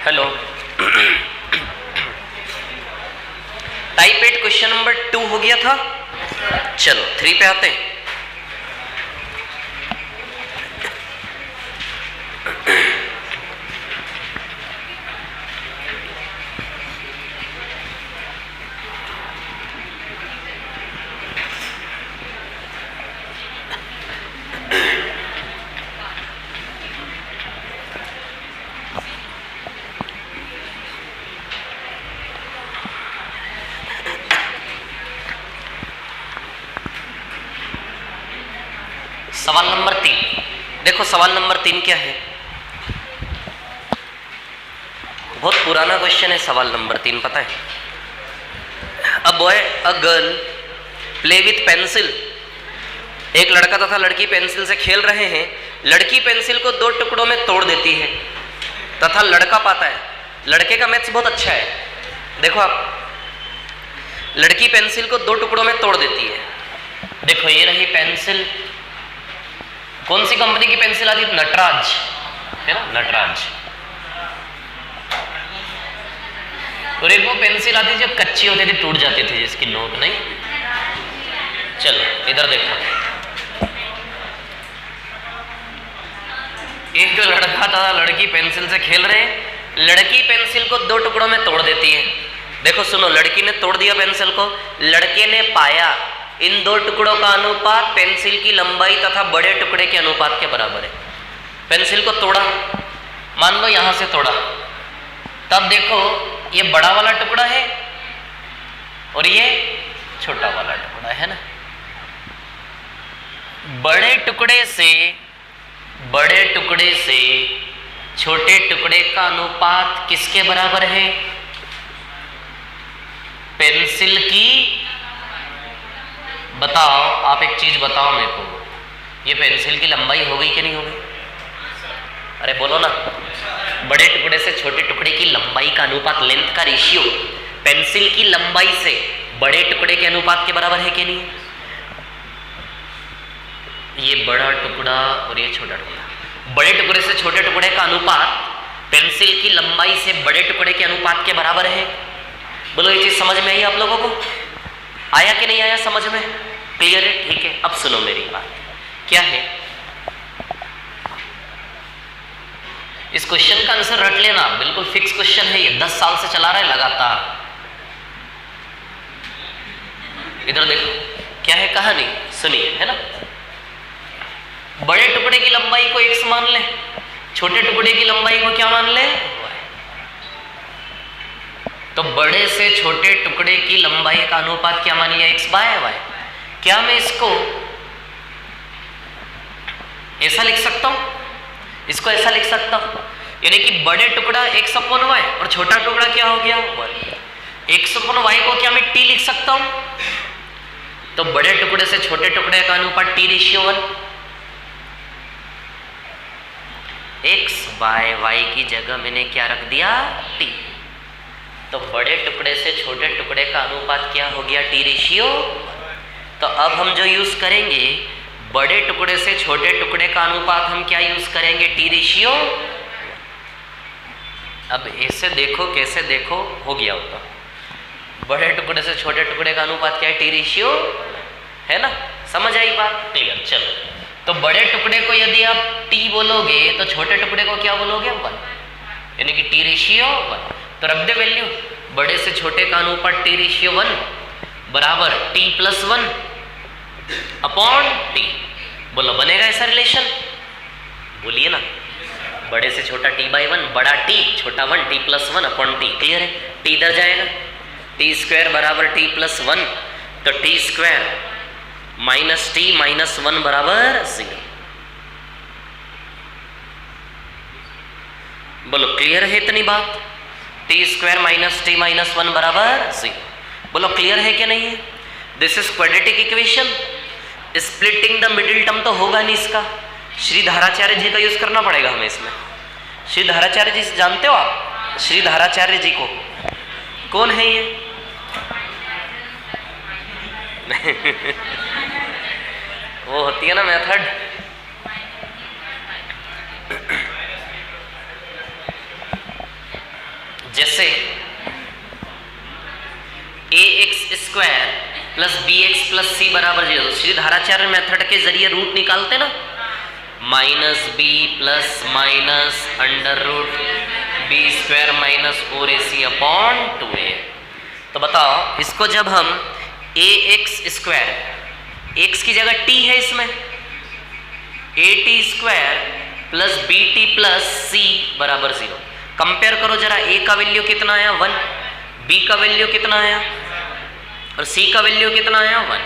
Hello. Type 8 question number 2 हो गया था। चलो 3 पे आते हैं। सवाल नंबर 3 देखो। सवाल नंबर 3 क्या है? बहुत पुराना क्वेश्चन है सवाल नंबर 3, पता है? A boy a girl play with pencil. एक लड़का तथा लड़की पेंसिल से खेल रहे हैं। लड़की पेंसिल को 2 टुकड़ों में तोड़ देती है तथा लड़का पाता है। लड़के का मैथ्स बहुत अच्छा है। देखो आप, लड़की पेंसिल को 2 टुकड़ों में तोड़ देती है। देखो ये रही पेंसिल। कौन सी कंपनी की पेंसिल आती है? नटराज, है ना, नटराज। और एक वो पेंसिल आती थी जो कच्ची होती थी, टूट जाती थी, जिसकी नोक नहीं। चलो इधर देखो, एक लड़का तथा लड़की पेंसिल से खेल रहे हैं। लड़की पेंसिल को 2 टुकड़ों में तोड़ देती है। देखो सुनो, लड़की ने तोड़ दिया पेंसिल को। लड़के ने पाया इन 2 टुकड़ों का अनुपात पेंसिल की लंबाई तथा बड़े टुकड़े के अनुपात के बराबर है। पेंसिल को तोड़ा, मान लो यहां से तोड़ा, तब देखो ये बड़ा वाला टुकड़ा है और ये छोटा वाला टुकड़ा है ना। बड़े टुकड़े से छोटे टुकड़े का अनुपात किसके बराबर है? पेंसिल की। बताओ, आप एक चीज बताओ मेरे को, ये पेंसिल की लंबाई हो गई कि नहीं हो गई? अरे बोलो ना। बड़े टुकड़े से छोटे टुकड़े की लंबाई का अनुपात, लेंथ का रेशियो पेंसिल की लंबाई से बड़े टुकड़े के अनुपात के बराबर है कि नहीं? ये बड़ा टुकड़ा और ये छोटा टुकड़ा, बड़े टुकड़े से छोटे टुकड़े का अनुपात पेंसिल की लंबाई से बड़े टुकड़े के अनुपात के बराबर है। बोलो ये चीज समझ में आई आप लोगों को? आया कि नहीं आया समझ में? क्लियर है? ठीक है। अब सुनो मेरी बात, क्या है इस क्वेश्चन का आंसर रट लेना। बिल्कुल फिक्स क्वेश्चन है ये, 10 साल से चला रहा है लगातार। इधर देखो क्या है कहानी, सुनिए, है ना। बड़े टुकड़े की लंबाई को x मान ले, छोटे टुकड़े की लंबाई को क्या मान ले? तो बड़े से छोटे टुकड़े की लंबाई का अनुपात क्या मान लिया? x/y। क्या मैं इसको ऐसा लिख सकता हूं? इसको ऐसा लिख सकता हूं, यानी कि बड़े टुकड़ा x/y और छोटा टुकड़ा क्या हो गया? x/y को क्या मैं t लिख सकता हूं? तो बड़े टुकड़े से छोटे टुकड़े का अनुपात t/1। x/y की जगह मैंने क्या रख दिया? t। तो बड़े टुकड़े से छोटे टुकड़े का अनुपात क्या हो गया? t/1। तो अब हम जो यूज करेंगे, बड़े टुकड़े से छोटे टुकड़े का अनुपात हम क्या यूज करेंगे? t/1। अब ऐसे देखो, कैसे देखो, हो गया होता। बड़े टुकड़े से छोटे टुकड़े का अनुपात क्या है? t/1, है ना। समझ आई बात? क्लियर। चलो, तो बड़े टुकड़े को यदि आप t बोलोगे तो छोटे टुकड़े को क्या बोलोगे? 1, यानी कि t/1। तो रख दे वैल्यू, बड़े से छोटे का अनुपात t/1 बराबर t+1 अपॉन t। बोलो बनेगा ऐसा रिलेशन? बोलिए ना। बड़े से छोटा t/1, बड़ा t, छोटा 1, t+1 अपॉन t। क्लियर है? t इधर जाएगा, t² बराबर t+1, तो t² माइनस t माइनस 1 बराबर 0। बोलो क्लियर है इतनी बात? t² माइनस t माइनस 1 बराबर 0। बोलो क्लियर है क्या नहीं है? This is quadratic equation. Splitting the middle term तो होगा नहीं इसका, श्रीधराचार्य जी का यूज करना पड़ेगा हमें इसमें। श्रीधराचार्य जी जानते हो आप? श्रीधराचार्य जी को कौन है ये? वो होती है ना मेथड, जैसे ax² plus bx plus c बराबर 0, श्री धाराचार्य मेथड के जरिए रूट निकालते ना, -b plus minus √b² minus 4ac upon 2a। तो बताओ इसको जब हम ax², x की जगह t है इसमें, at² plus bt plus c बराबर 0, कंपेयर करो जरा, a का वैल्यू कितना आया 1, b का वैल्यू कितना आया और c का वैल्यू कितना आया 1।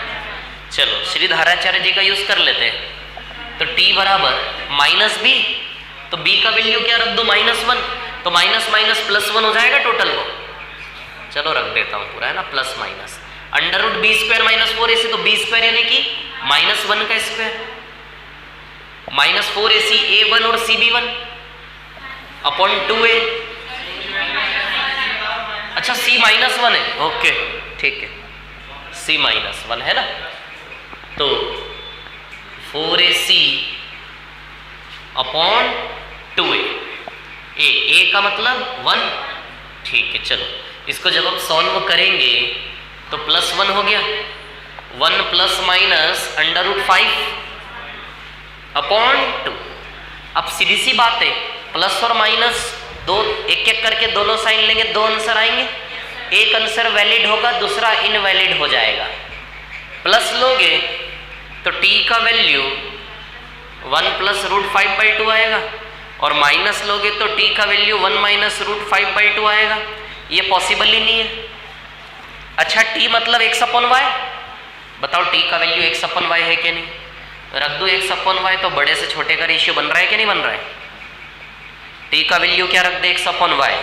चलो श्री धाराचार्य जी का यूज कर लेते हैं। तो t बराबर -b, तो b का वैल्यू क्या रख दो -1, तो माइनस माइनस प्लस 1 हो जाएगा टोटल को। चलो रख देता हूँ पूरा, है ना, plus minus √b² minus 4ac, तो b² यानी कि -1 का स्क्वायर माइनस 4ac a1 और cb1 अपॉन 2a। अच्छा c -1 है, ओके ठीक है, c -1 है ना, तो 4ac अपॉन 2a, a का मतलब 1, ठीक है। चलो इसको जब हम सॉल्व करेंगे तो +1 हो गया, 1 प्लस माइनस √5 अपॉन 2। अब सीधी सी बात है, प्लस और माइनस दो एक एक करके दोनों साइन लेंगे, दो आंसर आएंगे, एक आंसर वैलिड होगा दूसरा इनवैलिड हो जाएगा। प्लस लोगे तो t का वैल्यू 1 प्लस √5/2 आएगा, और माइनस लोगे तो t का वैल्यू 1 माइनस √5/2 आएगा। ये पॉसिबल ही नहीं है। अच्छा t मतलब x/y, बताओ t का वैल्यू x/y है कि नहीं, रख दो x/y, तो बड़े से छोटे का रेशियो बन रहा है कि नहीं बन रहा है। t का वैल्यू क्या रख दे x/y,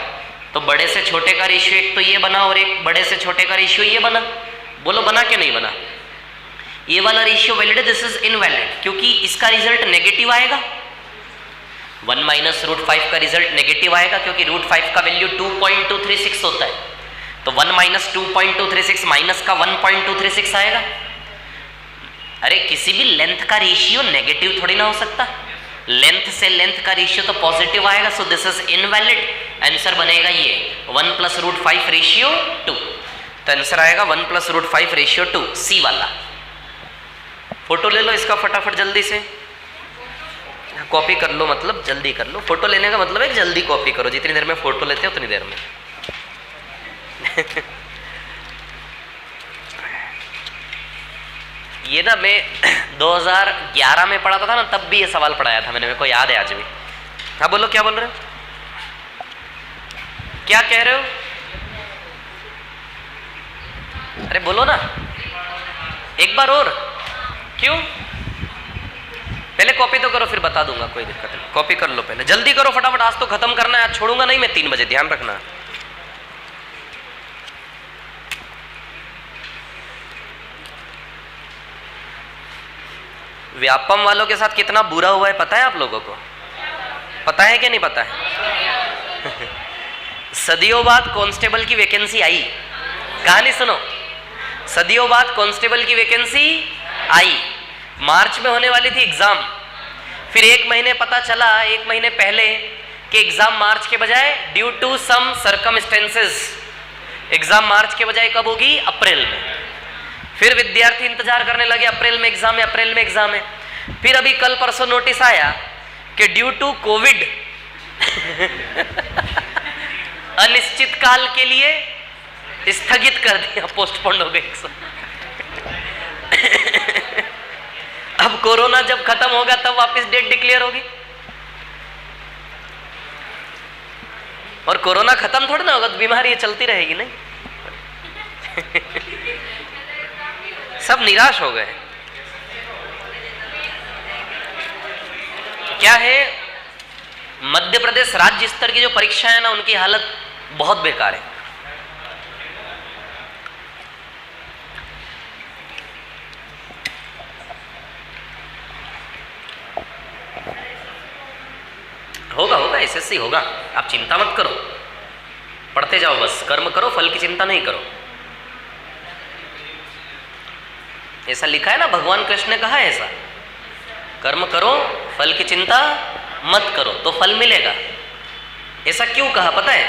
तो बड़े से छोटे का रेशियो एक तो ये बना और एक बड़े से छोटे का रेशियो ये बना। बोलो बना कि नहीं बना। ये वाला रेशियो वैलिड है, दिस इज इनवैलिड, क्योंकि इसका रिजल्ट नेगेटिव आएगा। 1 माइनस √5 का रिजल्ट नेगेटिव आएगा, क्योंकि √5 का वैल्यू 2.236 होता है, तो 1 माइनस 2.236 माइनस का 1.236 आएगा। अरे किसी भी लेंथ का रेशियो नेगेटिव थोड़ी ना हो सकता, लेंथ से लेंथ का रेशियो तो पॉजिटिव आएगा, so this is invalid. Answer बनेगा ये 1 प्लस √5 रेशियो 2, तो आंसर आएगा 1 प्लस √5 रेशियो 2, सी वाला। फोटो ले लो इसका फटाफट जल्दी से, कॉपी कर लो, मतलब जल्दी कर लो। फोटो लेने का मतलब है जल्दी कॉपी करो, जितनी देर में फोटो लेते हो उतनी देर में। ये ना मैं 2011 में पढ़ाता था ना, तब भी ये सवाल पढ़ाया था मैंने, मेरे को याद है आज भी। हाँ बोलो, क्या बोल रहे हो, क्या कह रहे हो, अरे बोलो ना एक बार और। क्यों, पहले कॉपी तो करो फिर बता दूंगा, कोई दिक्कत नहीं, कॉपी कर लो पहले, जल्दी करो फटाफट, आज तो खत्म करना है, आज छोड़ूंगा नहीं मैं 3 बजे, ध्यान रखना। व्यापम वालों के साथ कितना बुरा हुआ है पता है आप लोगों को, पता है कि नहीं पता है। सदियों बाद कांस्टेबल की वैकेंसी आई, कहानी सुनो, सदियों बाद कांस्टेबल की वैकेंसी आई, मार्च में होने वाली थी एग्जाम, फिर 1 महीने पता चला, 1 महीने पहले कि एग्जाम मार्च के बजाय due to some circumstances exam March के बजाय कब होगी, अप्रैल में। फिर विद्यार्थी इंतजार करने लगे, अप्रैल में एग्जाम है, अप्रैल में एग्जाम है। फिर अभी कल परसों नोटिस आया कि ड्यू टू कोविड अनिश्चित काल के लिए स्थगित कर दिया, पोस्टपोन हो गई। अब कोरोना जब खत्म होगा तब वापस डेट डिक्लेयर होगी, और कोरोना खत्म थोड़ी ना होगा, तो बीमारी चलती रहेगी नहीं। सब निराश हो गए। क्या है, मध्य प्रदेश राज्य स्तर की जो परीक्षा है ना, उनकी हालत बहुत बेकार है। होगा होगा, एसएससी होगा, आप चिंता मत करो, पढ़ते जाओ, बस कर्म करो, फल की चिंता नहीं करो। ऐसा लिखा है ना, भगवान कृष्ण ने कहा है ऐसा, कर्म करो फल की चिंता मत करो तो फल मिलेगा। ऐसा क्यों कहा पता है,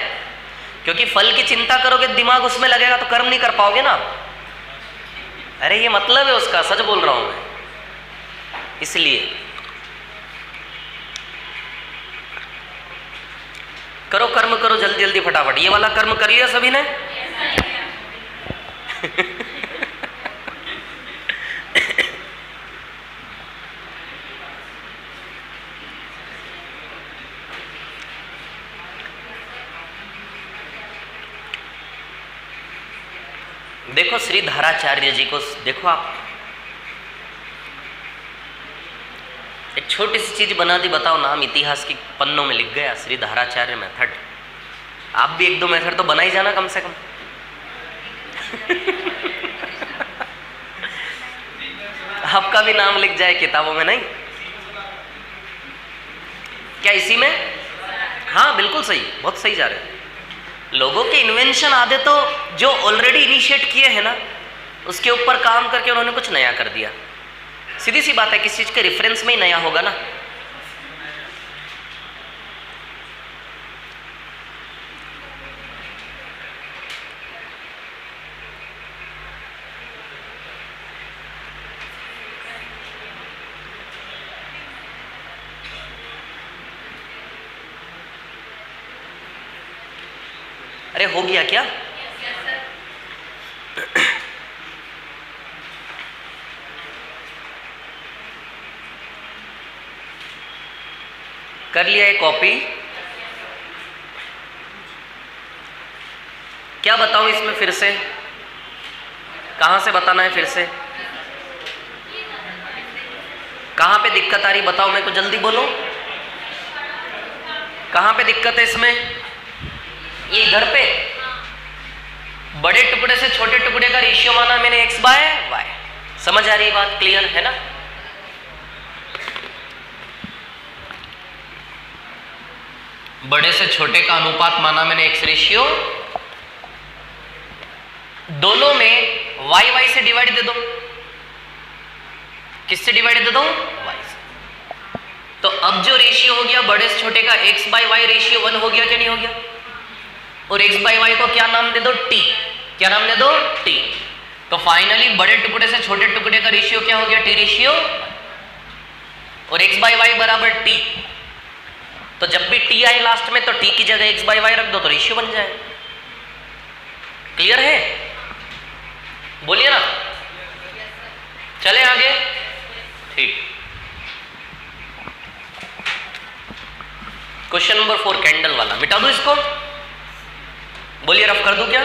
क्योंकि फल की चिंता करोगे दिमाग उसमें लगेगा तो कर्म नहीं कर पाओगे ना। अरे ये मतलब है उसका, सच बोल रहा हूं मैं। इसलिए करो कर्म, करो जल्दी जल्दी फटाफट। ये वाला कर्म कर लिया सभी ने? देखो श्रीधराचार्य जी को देखो आप, एक छोटी सी चीज बना दी, बताओ नाम इतिहास की पन्नों में लिख गया, श्रीधराचार्य मेथड। आप भी एक दो मेथड तो बना ही जाना कम से कम। आपका भी नाम लिख जाए किताबों में, नहीं क्या इसी में? हाँ बिल्कुल सही, बहुत सही जा रहे हैं। लोगों के इन्वेंशन आधे तो जो ऑलरेडी इनिशिएट किए हैं ना, उसके ऊपर काम करके उन्होंने कुछ नया कर दिया। सीधी सी बात है, किसी चीज के रेफरेंस में ही नया होगा ना। अरे हो गया क्या? कर लिया एक कॉपी? क्या बताऊं इसमें फिर से? कहां से बताना है फिर से? कहां पे दिक्कत आ रही बताओ मेरे को, जल्दी बोलो। कहां पे दिक्कत है इसमें? ये इधर पे बड़े टुकड़े से छोटे टुकड़े का रेशियो माना मैंने x बाय y। समझ आ रही है बात? क्लियर है ना? बड़े से छोटे का अनुपात माना मैंने x रेशियो, दोनों में y y से डिवाइड दे दो। किससे डिवाइड दे दो? y से। तो अब जो रेशियो हो गया बड़े से छोटे का x बाय y रेशियो 1 हो गया क्या नहीं हो गया? और x बाय y को क्या नाम दे दो? t। क्या नाम दे दो? t। तो फाइनली बड़े टुकड़े से छोटे टुकड़े का रेशियो क्या हो गया? t ratio. और x बाय y बराबर t। तो जब भी t आए लास्ट में तो t की जगह x बाय y रख दो तो रेशियो बन जाए। क्लियर है? बोलिए ना, चले आगे। ठीक, क्वेश्चन नंबर 4 कैंडल वाला मिटा दो इसको। बोलिए रफ कर दूं क्या?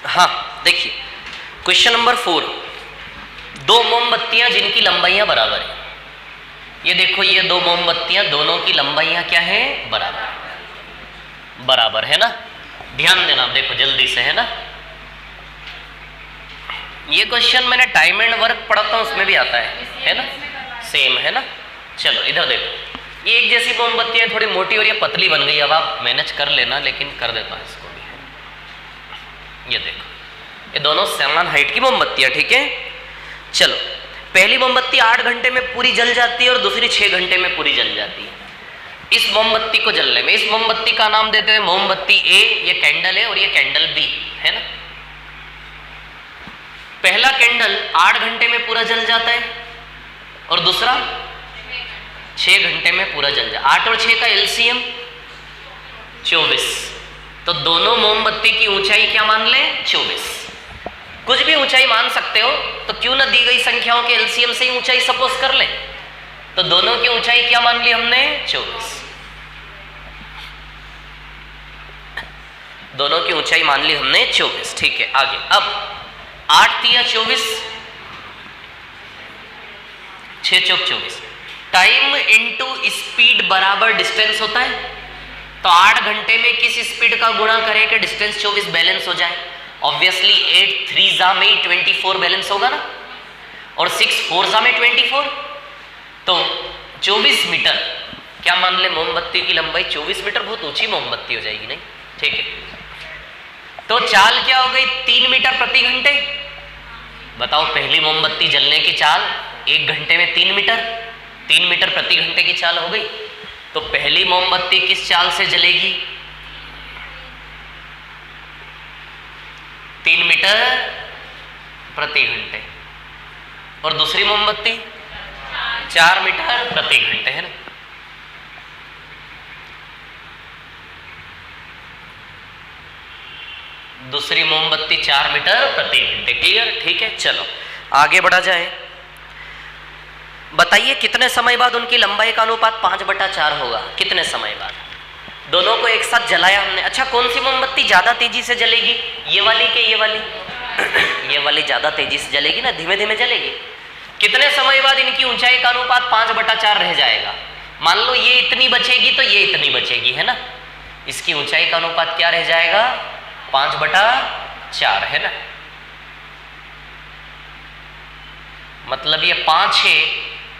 हाँ देखिए, क्वेश्चन नंबर 4, दो मोमबत्तियां जिनकी लंबाइयां बराबर है। ये देखो, ये दो मोमबत्तियां, दोनों की लंबाइयां क्या है? बराबर। बराबर है ना? ध्यान देना, देखो जल्दी से, है ना? ये क्वेश्चन मैंने टाइम एंड वर्क पढ़ाता हूं, उसमें भी आता है ना? सेम है ना? चलो इधर देखो, ये एक जैसी मोमबत्तियां थोड़ी मोटी और ये पतली बन गई। अब आप मैनेज कर लेना, लेकिन कर देता हूं इसको भी। ये देखो, ये दोनों समान हाइट की मोमबत्तियां, ठीक है? चलो, पहली मोमबत्ती 8 घंटे में पूरी जल जाती है और दूसरी 6 घंटे में पूरी जल जाती है। इस मोमबत्ती को जलने में, इस मोमबत्ती का नाम देते हैं मोमबत्ती ए, ये कैंडल है, और ये कैंडल बी, है ना? पहला कैंडल 8 घंटे में पूरा जल जाता है और दूसरा 6 घंटे में पूरा जल जाता है। 8 और 6 का एलसीएम 24। तो दोनों मोमबत्ती की ऊंचाई क्या मान लें? 24। कुछ भी ऊंचाई मान सकते हो, तो क्यों ना दी गई संख्याओं के एलसीएम से ही ऊंचाई सपोज कर लें। तो दोनों की ऊंचाई क्या मान ली हमने? 24। दोनों की ऊंचाई मान ली हमने 24, ठीक है? आगे, अब 8 तिया 24, 6 चौक 24। टाइम इंटू स्पीड बराबर डिस्टेंस होता है। तो 8 घंटे में किस स्पीड का गुणा करें कि डिस्टेंस 24 बैलेंस हो जाए? ऑब्वियसली 8 3 जा में 24 बैलेंस होगा ना, और 6 4 जा में 24, तो 24 मीटर। क्या मान ले मोमबत्ती की लंबाई 24 मीटर, बहुत ऊंची मोमबत्ती हो जाएगी नहीं? ठीक है, तो चाल क्या हो गई? 3 मीटर प्रति घंटे। बताओ पहली मोमबत्ती जलने की चाल 1 घंटे में 3 मीटर, 3 मीटर प्रति घंटे की चाल हो गई। तो पहली मोमबत्ती किस चाल से जलेगी? 3 मीटर प्रति घंटे। और दूसरी मोमबत्ती 4 मीटर प्रति घंटे, है ना? दूसरी मोमबत्ती 4 मीटर प्रति घंटे। क्लियर? ठीक है, चलो आगे बढ़ा जाए। बताइए कितने समय बाद उनकी लंबाई का अनुपात 5/4 होगा? कितने समय बाद? दोनों को एक साथ जलाया हमने। अच्छा, कौन सी मोमबत्ती ज्यादा तेजी से जलेगी? ये वाली के ये वाली? ये वाली ज्यादा तेजी से जलेगी ना, धीमे धीमे जलेगी। कितने समय बाद इनकी ऊंचाई का अनुपात 5/4 रह जाएगा? मान लो ये इतनी बचेगी तो ये इतनी बचेगी, है ना? इसकी ऊंचाई का अनुपात क्या रह जाएगा? 5/4, है ना? मतलब ये 5 है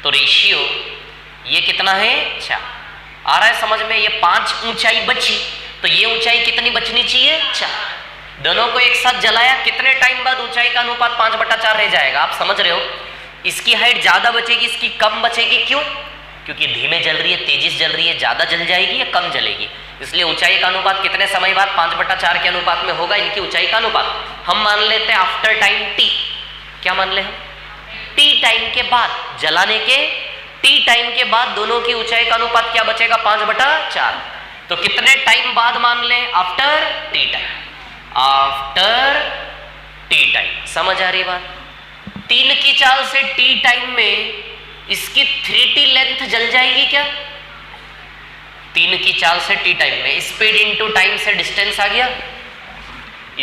तो रेशियो ये कितना है? 4। आ रहा है समझ में? ये 5 ऊंचाई बची तो ये ऊंचाई कितनी बचनी चाहिए? 4। दोनों को एक साथ जलाया, कितने टाइम बाद ऊंचाई का अनुपात 5/4 रह जाएगा? आप समझ रहे हो? इसकी हाइट ज्यादा बचेगी, इसकी कम बचेगी। क्यों? क्योंकि धीमे जल रही है, तेजी से जल रही है, ज्यादा जल जाएगी या कम जलेगी। इसलिए ऊंचाई का अनुपात कितने समय बाद 5/4 के अनुपात में होगा इनकी ऊंचाई का अनुपात? हम मान लेते हैं आफ्टर टाइम टी। क्या मान ले हम? टी टाइम के बाद, जलाने के टी टाइम के बाद दोनों की ऊंचाई का अनुपात क्या बचेगा? 5/4। तो कितने टाइम बाद मान ले? After T time. After T time. समझ आ रही बात? 3 की चाल से टी टाइम में इसकी 3t लेंथ जल जाएगी क्या? 3 की चाल से टी टाइम में स्पीड इंटू टाइम से डिस्टेंस आ गया,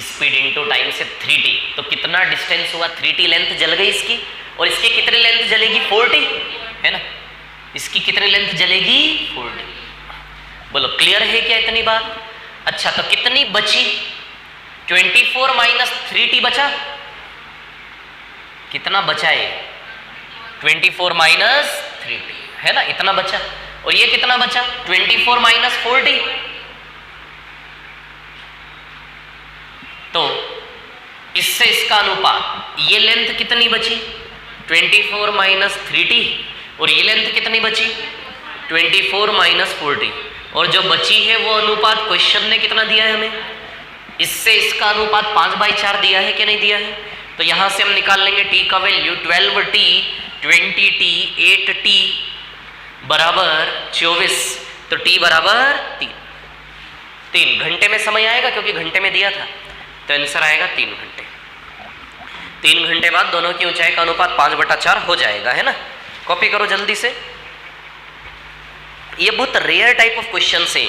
स्पीड इंटू टाइम से 3t, तो कितना डिस्टेंस हुआ? 3t लेंथ जल गई इसकी। और इसकी कितनी लेंथ जलेगी? 4t, है ना? इसकी कितनी लेंथ जलेगी? 4t। बोलो क्लियर है क्या इतनी बात? अच्छा, तो कितनी बची? 24 माइनस 3t बचा। कितना बचा है? 24 माइनस 3t, है ना? इतना बचा। और ये कितना बचा? 24 माइनस 4t। तो इससे इसका अनुपात, ये लेंथ कितनी बची? 24 माइनस 3t। और ये लेंथ कितनी बची? 24 माइनस 4t। और जो बची है वो अनुपात क्वेश्चन ने कितना दिया है हमें? इससे इसका अनुपात 5/4 दिया है कि नहीं दिया है? तो यहां से हम निकाल लेंगे t का वैल्यू 12t, 20t, 8t बराबर 24। तो t बराबर 3 घंटे में समय आएगा, क्योंकि घंटे में दिया था। तो आंसर आएगा 3 घंटे। 3 घंटे बाद दोनों की ऊंचाई का अनुपात 5/4 हो जाएगा, है ना? कॉपी करो जल्दी से। ये बहुत रेयर टाइप ऑफ क्वेश्चन है।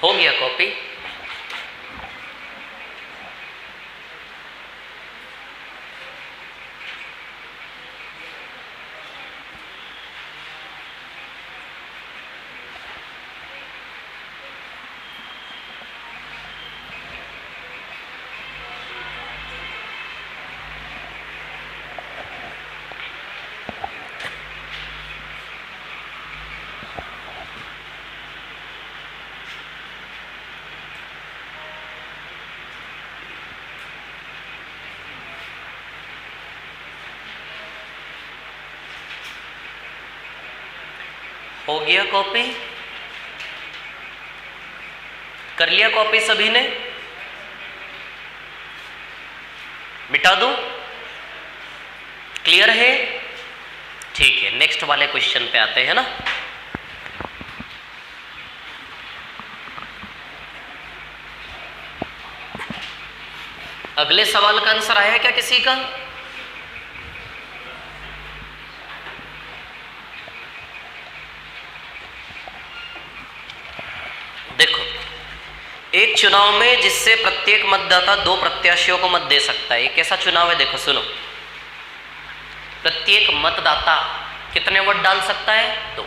हो गया कॉपी? हो गया कॉपी? कर लिया कॉपी सभी ने? मिटा दूं? क्लियर है? ठीक है, नेक्स्ट वाले क्वेश्चन पे आते हैं ना। अगले सवाल का आंसर आया क्या किसी का? देखो, एक चुनाव में जिससे प्रत्येक मतदाता 2 प्रत्याशियों को मत दे सकता है, एक ऐसा चुनाव है। देखो सुनो, प्रत्येक मतदाता कितने वोट डाल सकता है? 2।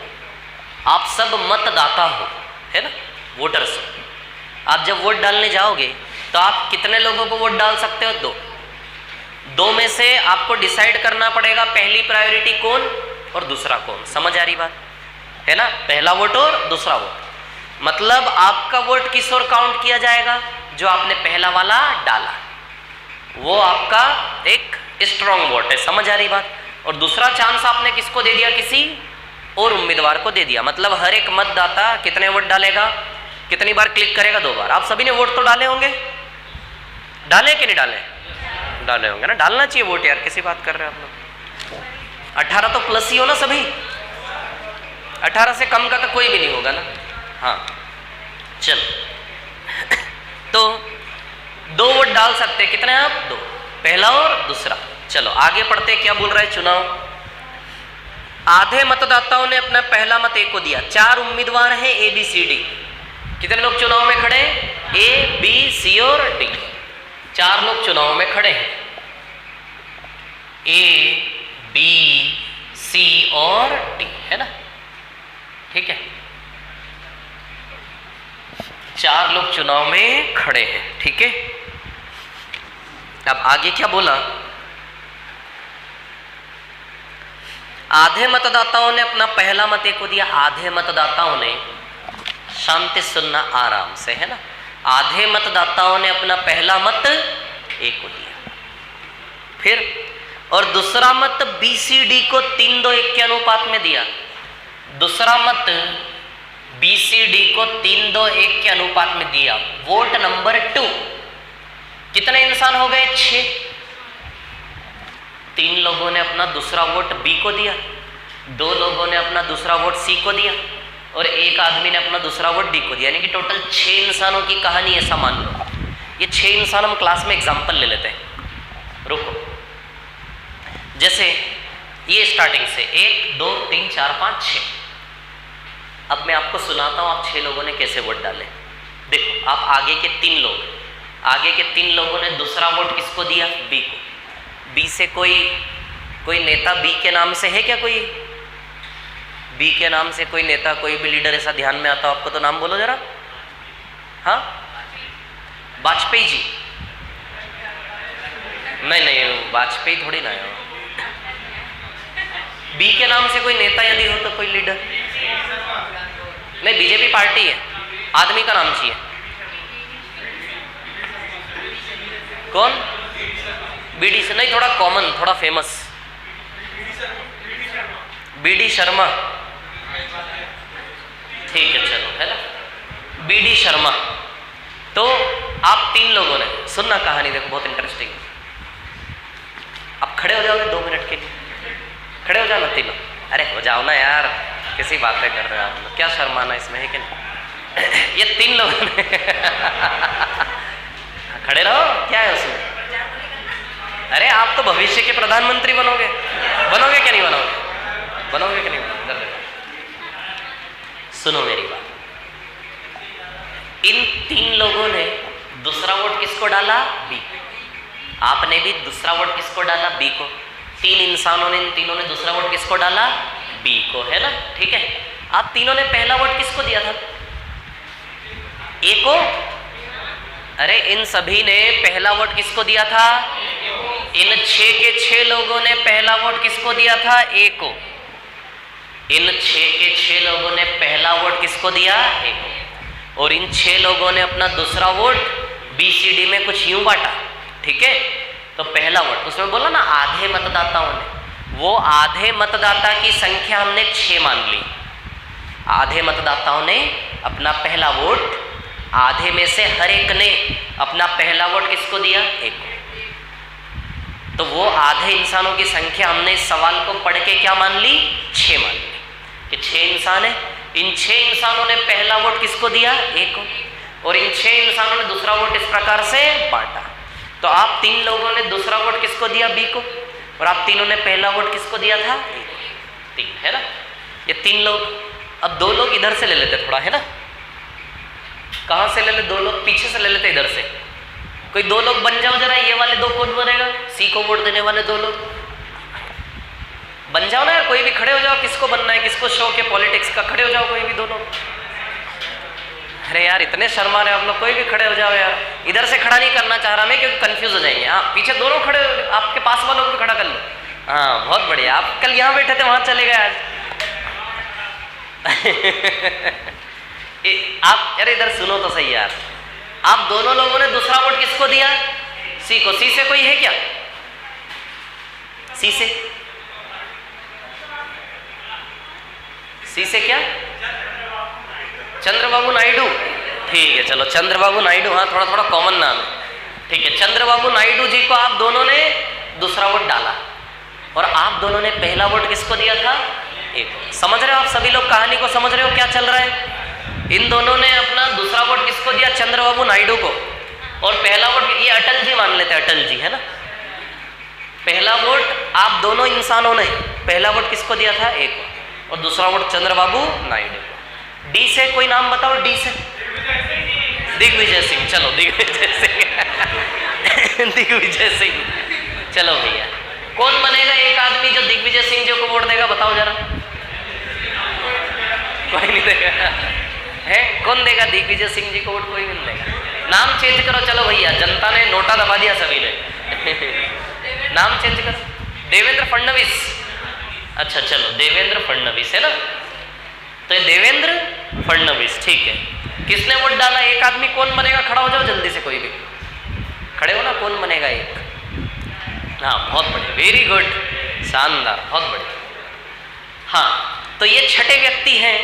आप सब मतदाता हो, है ना, वोटर्स हो। आप जब वोट डालने जाओगे तो आप कितने लोगों को वोट डाल सकते हो? 2। 2 में से आपको डिसाइड करना पड़ेगा पहली प्रायोरिटी कौन और दूसरा कौन। समझ आ रही बात है ना? पहला वोट और दूसरा वोट, मतलब आपका वोट किस ओर काउंट किया जाएगा? जो आपने पहला वाला डाला वो आपका एक स्ट्रॉन्ग वोट है। समझ आ रही बात? और दूसरा चांस आपने किसको दे दिया? किसी और उम्मीदवार को दे दिया। मतलब हर एक मतदाता कितने वोट डालेगा? कितनी बार क्लिक करेगा? 2 बार। आप सभी ने वोट तो डाले होंगे, डाले कि नहीं डाले? डाले होंगे ना। डालना चाहिए वोट यार, कैसी बात कर रहे हैं आप लोग। 18 तो प्लस ही हो ना सभी, 18 से कम का तो कोई भी नहीं होगा ना। हाँ चलो तो 2 वोट डाल सकते, कितने आप? 2, पहला और दूसरा। चलो आगे पढ़ते, क्या बोल रहा है चुनाव। आधे मतदाताओं ने अपना पहला मत ए को दिया। 4 उम्मीदवार हैं ए बी सी डी। कितने लोग चुनाव में खड़े? ए बी सी और डी। 4 लोग चुनाव में खड़े हैं, ए बी सी और डी, है ना? ठीक है, 4 लोग चुनाव में खड़े हैं। ठीक है, अब आगे क्या बोला? आधे मतदाताओं ने अपना पहला मत ए को दिया। आधे मतदाताओं ने, शांति सुनना आराम से, है ना, आधे मतदाताओं ने अपना पहला मत ए को दिया। फिर और दूसरा मत बी सी डी को 3-2-1 के अनुपात में दिया। दूसरा मत बी सी डी को 3-2-1 के अनुपात में दिया। वोट नंबर 2, कितने इंसान हो गए? 6। 3 लोगों ने अपना दूसरा वोट बी को दिया, 2 लोगों ने अपना दूसरा वोट सी को दिया और 1 आदमी ने अपना दूसरा वोट डी को दिया। यानी कि टोटल 6 इंसानों की कहानी ऐसा मान लो। ये 6 इंसान हम क्लास में एग्जाम्पल ले लेते हैं। रुको, जैसे ये स्टार्टिंग से 1 2 3 4 5 6। अब मैं आपको सुनाता हूँ आप 6 लोगों ने कैसे वोट डाले। देखो, आप आगे के 3 लोगों ने दूसरा वोट किसको दिया? बी को। बी से कोई नेता बी के नाम से है क्या? कोई बी के नाम से कोई नेता, कोई भी लीडर ऐसा ध्यान में आता हो आपको तो नाम बोलो जरा। हाँ, वाजपेयी जी? नहीं, वाजपेयी थोड़ी ना है। बी के नाम से कोई नेता यदि हो तो कोई लीडर? नहीं, बीजेपी पार्टी है, आदमी का नाम चाहिए। कौन? बीडी से नहीं, थोड़ा कॉमन, थोड़ा फेमस। बीडी शर्मा, ठीक है चलो, है ना, बीडी शर्मा। तो आप 3 लोगों ने, सुनना कहानी, देखो बहुत इंटरेस्टिंग। आप खड़े हो जाओगे 2 मिनट के लिए, खड़े हो जाओ ना तीनों। अरे हो जाओ ना यार, किसी बातें कर रहे हो आप लोग, क्या शर्माना इसमें है कि नहीं? ये 3 लोगों ने खड़े रहो, क्या है उसमें? अरे आप तो भविष्य के प्रधानमंत्री बनोगे क्या नहीं बनोगे? बनोगे कि नहीं बनोगे? सुनो मेरी बात। इन 3 लोगों ने दूसरा वोट किसको डाला? बी। आपने भी दूसरा वोट किसको डाला? बी को। 3 इंसानों ने, इन तीनों ने दूसरा वोट किसको डाला? बी को, है ना? ठीक है। आप तीनों ने पहला वोट किसको दिया था? ए को। अरे इन सभी ने पहला वोट किसको दिया था? इन 6 के 6 लोगों ने पहला वोट किसको दिया था? ए को। इन 6 के 6 लोगों ने पहला वोट किसको दिया? ए को। और इन 6 लोगों ने अपना दूसरा वोट बी सी डी में कुछ यूं बांटा, ठीक है? तो पहला वोट, उसमें बोला ना आधे मतदाताओं ने, वो आधे मतदाता की संख्या हमने 6 मान ली। आधे मतदाताओं ने अपना पहला वोट, आधे में से हर एक ने अपना पहला वोट किसको दिया? एक को। तो वो आधे इंसानों की संख्या हमने इस सवाल को पढ़ के क्या मान ली? 6 मान ली कि 6 इंसान है। इन 6 इंसानों ने पहला वोट किसको दिया? एक को। और इन 6 इंसानों ने दूसरा वोट इस प्रकार से बांटा। तो आप 3 लोगों ने दूसरा वोट किसको दिया? बी को। और आप तीनों ने पहला वोट किसको दिया था? ए को। 3, है ना? ये 3 लोग। अब 2 लोग इधर से ले लेते थोड़ा, है ना? कहां से ले ले? 2 लोग पीछे से ले लेते, इधर से। कोई 2 लोग बन जाओ जरा। ये वाले 2 कौन बनेगा? सी को वोट देने वाले 2 लोग बन जाओ ना यार। कोई भी खड़े हो जाओ, किसको बनना है, किसको शौक है पॉलिटिक्स का, खड़े हो जाओ कोई भी 2 लोग। अरे यार इतने शर्मा रहे आप लोग, कोई भी खड़े हो जाओ यार। इधर से खड़ा नहीं करना चाह रहा मैं, क्योंकि कंफ्यूज हो जाएंगे। हाँ, पीछे दोनों खड़े, आपके पास वालों को खड़ा कर लो। हाँ बहुत बढ़िया। आप कल यहाँ बैठे थे, वहां चले गए आज। आप यार इधर सुनो तो सही यार। आप दोनों लोगों ने दूसरा वोट किसको दिया? सी को। सी से कोई है क्या? सी से? सी से क्या? चंद्रबाबू नायडू। ठीक है, चलो चंद्रबाबू नायडू। हाँ, थोड़ा थोड़ा कॉमन नाम है। ठीक है, चंद्रबाबू नायडू जी को आप दोनों ने दूसरा वोट डाला। और आप दोनों ने पहला वोट किसको दिया था? एक। समझ रहे हो आप सभी लोग? कहानी को समझ रहे हो क्या चल रहा है? इन दोनों ने अपना दूसरा वोट किसको दिया? चंद्रबाबू नायडू को। और पहला वोट ये अटल जी मान लेते हैं, अटल जी, है ना? पहला वोट आप दोनों इंसानों ने पहला वोट किसको दिया था? एक। और दूसरा वोट चंद्रबाबू नायडू को। डी से कोई नाम बताओ। डी से? दिग्विजय सिंह। चलो दिग्विजय सिंह। दिग्विजय सिंह। चलो भैया, कौन बनेगा एक आदमी जो दिग्विजय सिंह जी को वोट देगा? बताओ जरा। कोई नहीं देगा, है? कौन देगा दिग्विजय सिंह जी को वोट? कोई भी नहीं देगा। नाम चेंज करो। चलो भैया, जनता ने नोटा दबा दिया सभी ने। नाम चेंज करो। देवेंद्र फडणवीस। अच्छा चलो, देवेंद्र फडणवीस, है ना? तो ये देवेंद्र फडणवीस, ठीक है। किसने वोट डाला? एक आदमी। कौन बनेगा? खड़ा हो जाओ जल्दी से, कोई भी खड़े हो ना। कौन बनेगा एक? हाँ बहुत बढ़िया, वेरी गुड, शानदार, बहुत बढ़िया। हाँ, तो ये छठे व्यक्ति हैं।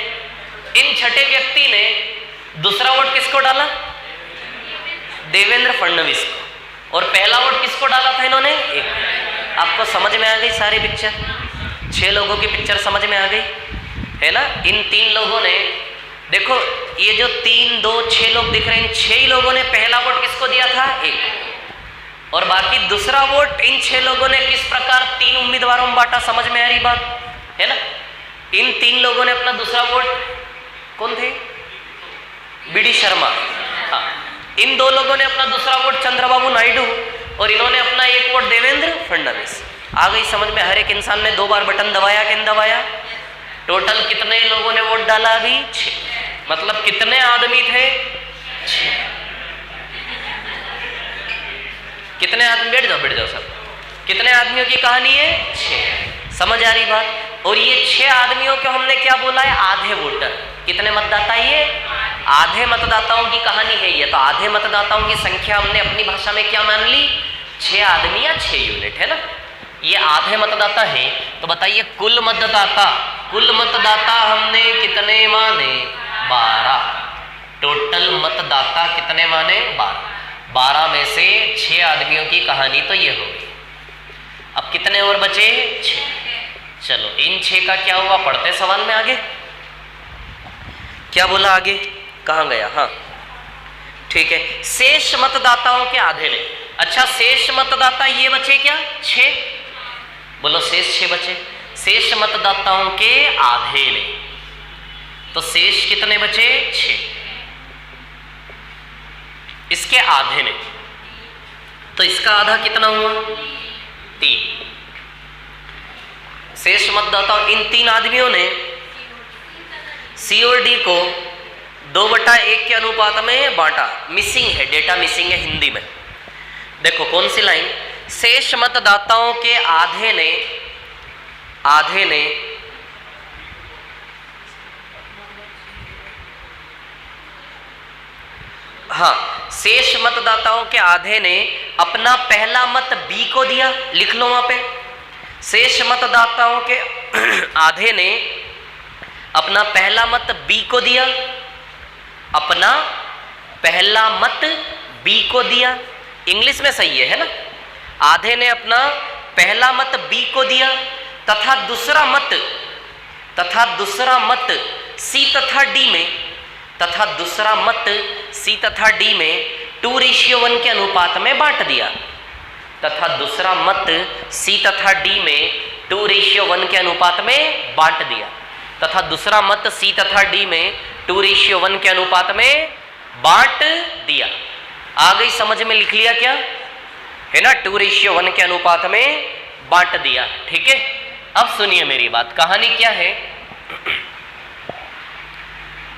इन छठे व्यक्ति ने दूसरा वोट किसको डाला? देवेंद्र फडणवीस को। और पहला वोट किसको डाला था इन्होंने? एक। आपको समझ में आ गई सारी पिक्चर? 6 लोगों की पिक्चर समझ में आ गई, है ना? इन 3 लोगों ने, देखो ये जो 3, 2, 6 लोग दिख रहे हैं, इन 6 लोगों ने पहला वोट किसको दिया था? एक। और बाकी दूसरा वोट इन 6 लोगों ने किस प्रकार 3 उम्मीदवारों में बांटा? समझ में आ रही बात, है ना? इन 3 लोगों ने अपना दूसरा वोट, कौन थे? बी.डी. शर्मा। हाँ, इन 2 लोगों ने अपना दूसरा वोट चंद्रबाबू नायडू। और इन्होंने अपना एक वोट देवेंद्र फडणवीस। आ गई समझ में? हर एक इंसान ने 2 बार बटन दबाया कि नहीं दबाया? टोटल कितने लोगों ने वोट डाला अभी? 6। मतलब कितने आदमी थे? 6। कितने आदमी? बैठ जाओ सब। कितने आदमियों की कहानी है? 6। समझ आ रही बात? और ये 6 आदमियों को हमने क्या बोला है? आधे वोटर। कितने मतदाता? ये आधे मतदाताओं की कहानी है ये। तो आधे मतदाताओं की संख्या हमने अपनी भाषा में क्या मान ली? 6 आदमी या 6 यूनिट, है ना? ये आधे मतदाता है। तो बताइए कुल मतदाता हमने कितने माने? 12। टोटल मतदाता कितने माने? 12। 12 में से 6 आदमियों की कहानी तो ये हो गई। अब कितने और बचे? 6। चलो, इन 6 का क्या हुआ? पढ़ते सवाल में आगे क्या बोला? आगे कहाँ गया? हाँ ठीक है, शेष मतदाताओं के आधे ने। अच्छा, शेष मतदाता ये बचे क्या? 6। बोलो, शेष 6 बचे। शेष मतदाताओं के आधे ने, तो शेष कितने बचे? 6। इसके आधे ने, तो इसका आधा कितना हुआ 3। शेष मतदाताओं इन 3 आदमियों ने सी और डी को 2/1 के अनुपात में बांटा। मिसिंग है, डेटा मिसिंग है हिंदी में। देखो कौन सी लाइन, शेष मतदाताओं के आधे ने हाँ, शेष मतदाताओं के आधे ने अपना पहला मत बी को दिया। लिख लो वहां पे, शेष मतदाताओं के आधे ने अपना पहला मत बी को दिया, अपना पहला मत बी को दिया। इंग्लिश में सही है ना। आधे ने अपना पहला मत बी को दिया तथा दूसरा मत सी तथा डी में, तथा दूसरा मत सी तथा डी में 2:1 के अनुपात में बांट दिया, तथा दूसरा मत सी तथा डी में 2:1 के अनुपात में बांट दिया, तथा दूसरा मत सी तथा डी में 2:1 के अनुपात में बांट दिया। आ गई समझ में? लिख लिया क्या है ना, 2:1 के अनुपात में बांट दिया। ठीक है, अब सुनिए मेरी बात, कहानी क्या है।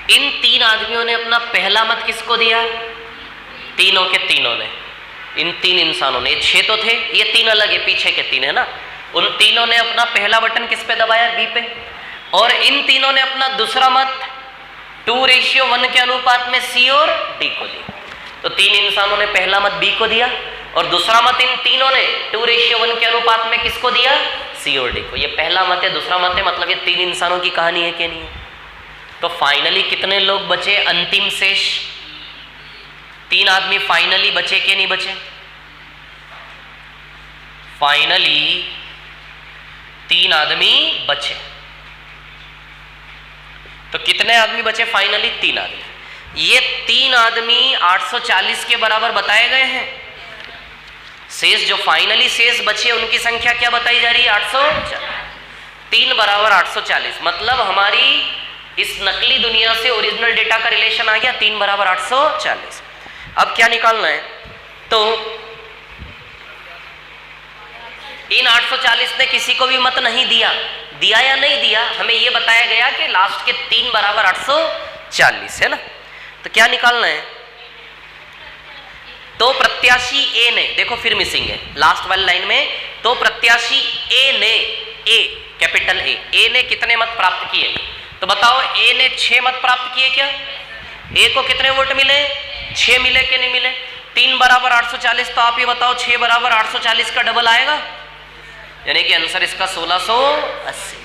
इन 3 आदमियों ने अपना पहला मत किसको दिया, तीनों के तीनों ने, इन 3 इंसानों ने, ये 6 तो थे, ये 3 अलग है, पीछे के 3 है ना, उन तीनों ने अपना पहला बटन किस पे दबाया, बी पे, और इन तीनों ने अपना दूसरा मत 2:1 के अनुपात में सी और डी को दिया। तो 3 इंसानों ने पहला मत बी को दिया और दूसरा मत इन तीनों ने 2:1 के अनुपात में किसको दिया, सी और डी को। ये पहला मत है, दूसरा मत है, मतलब ये 3 इंसानों की कहानी है कि नहीं है। तो फाइनली कितने लोग बचे, अंतिम शेष 3 आदमी फाइनली बचे कि नहीं बचे, फाइनली 3 आदमी बचे। तो कितने आदमी बचे फाइनली, 3 आदमी। ये 3 आदमी 840 के बराबर बताए गए हैं। शेष जो फाइनली शेष बचे उनकी संख्या क्या बताई जा रही है, 840। 3 बराबर 840, मतलब हमारी इस नकली दुनिया से ओरिजिनल डेटा का रिलेशन आ गया, 3 बराबर 840। अब क्या निकालना है, तो इन 840 ने किसी को भी मत नहीं दिया, दिया या नहीं दिया, हमें यह बताया गया कि लास्ट के 3 बराबर 840 है ना। तो क्या निकालना है, तो प्रत्याशी ए ने, देखो फिर मिसिंग है लास्ट वाली लाइन में, तो प्रत्याशी ए ने, ए कैपिटल ए ने कितने मत प्राप्त किए, तो बताओ ए ने 6 मत प्राप्त किए क्या, ए को कितने वोट मिले, 6 मिले कि नहीं मिले। 3 बराबर 840, तो आप ये बताओ 6 बराबर 840 का डबल आएगा, यानी कि आंसर इसका 1680।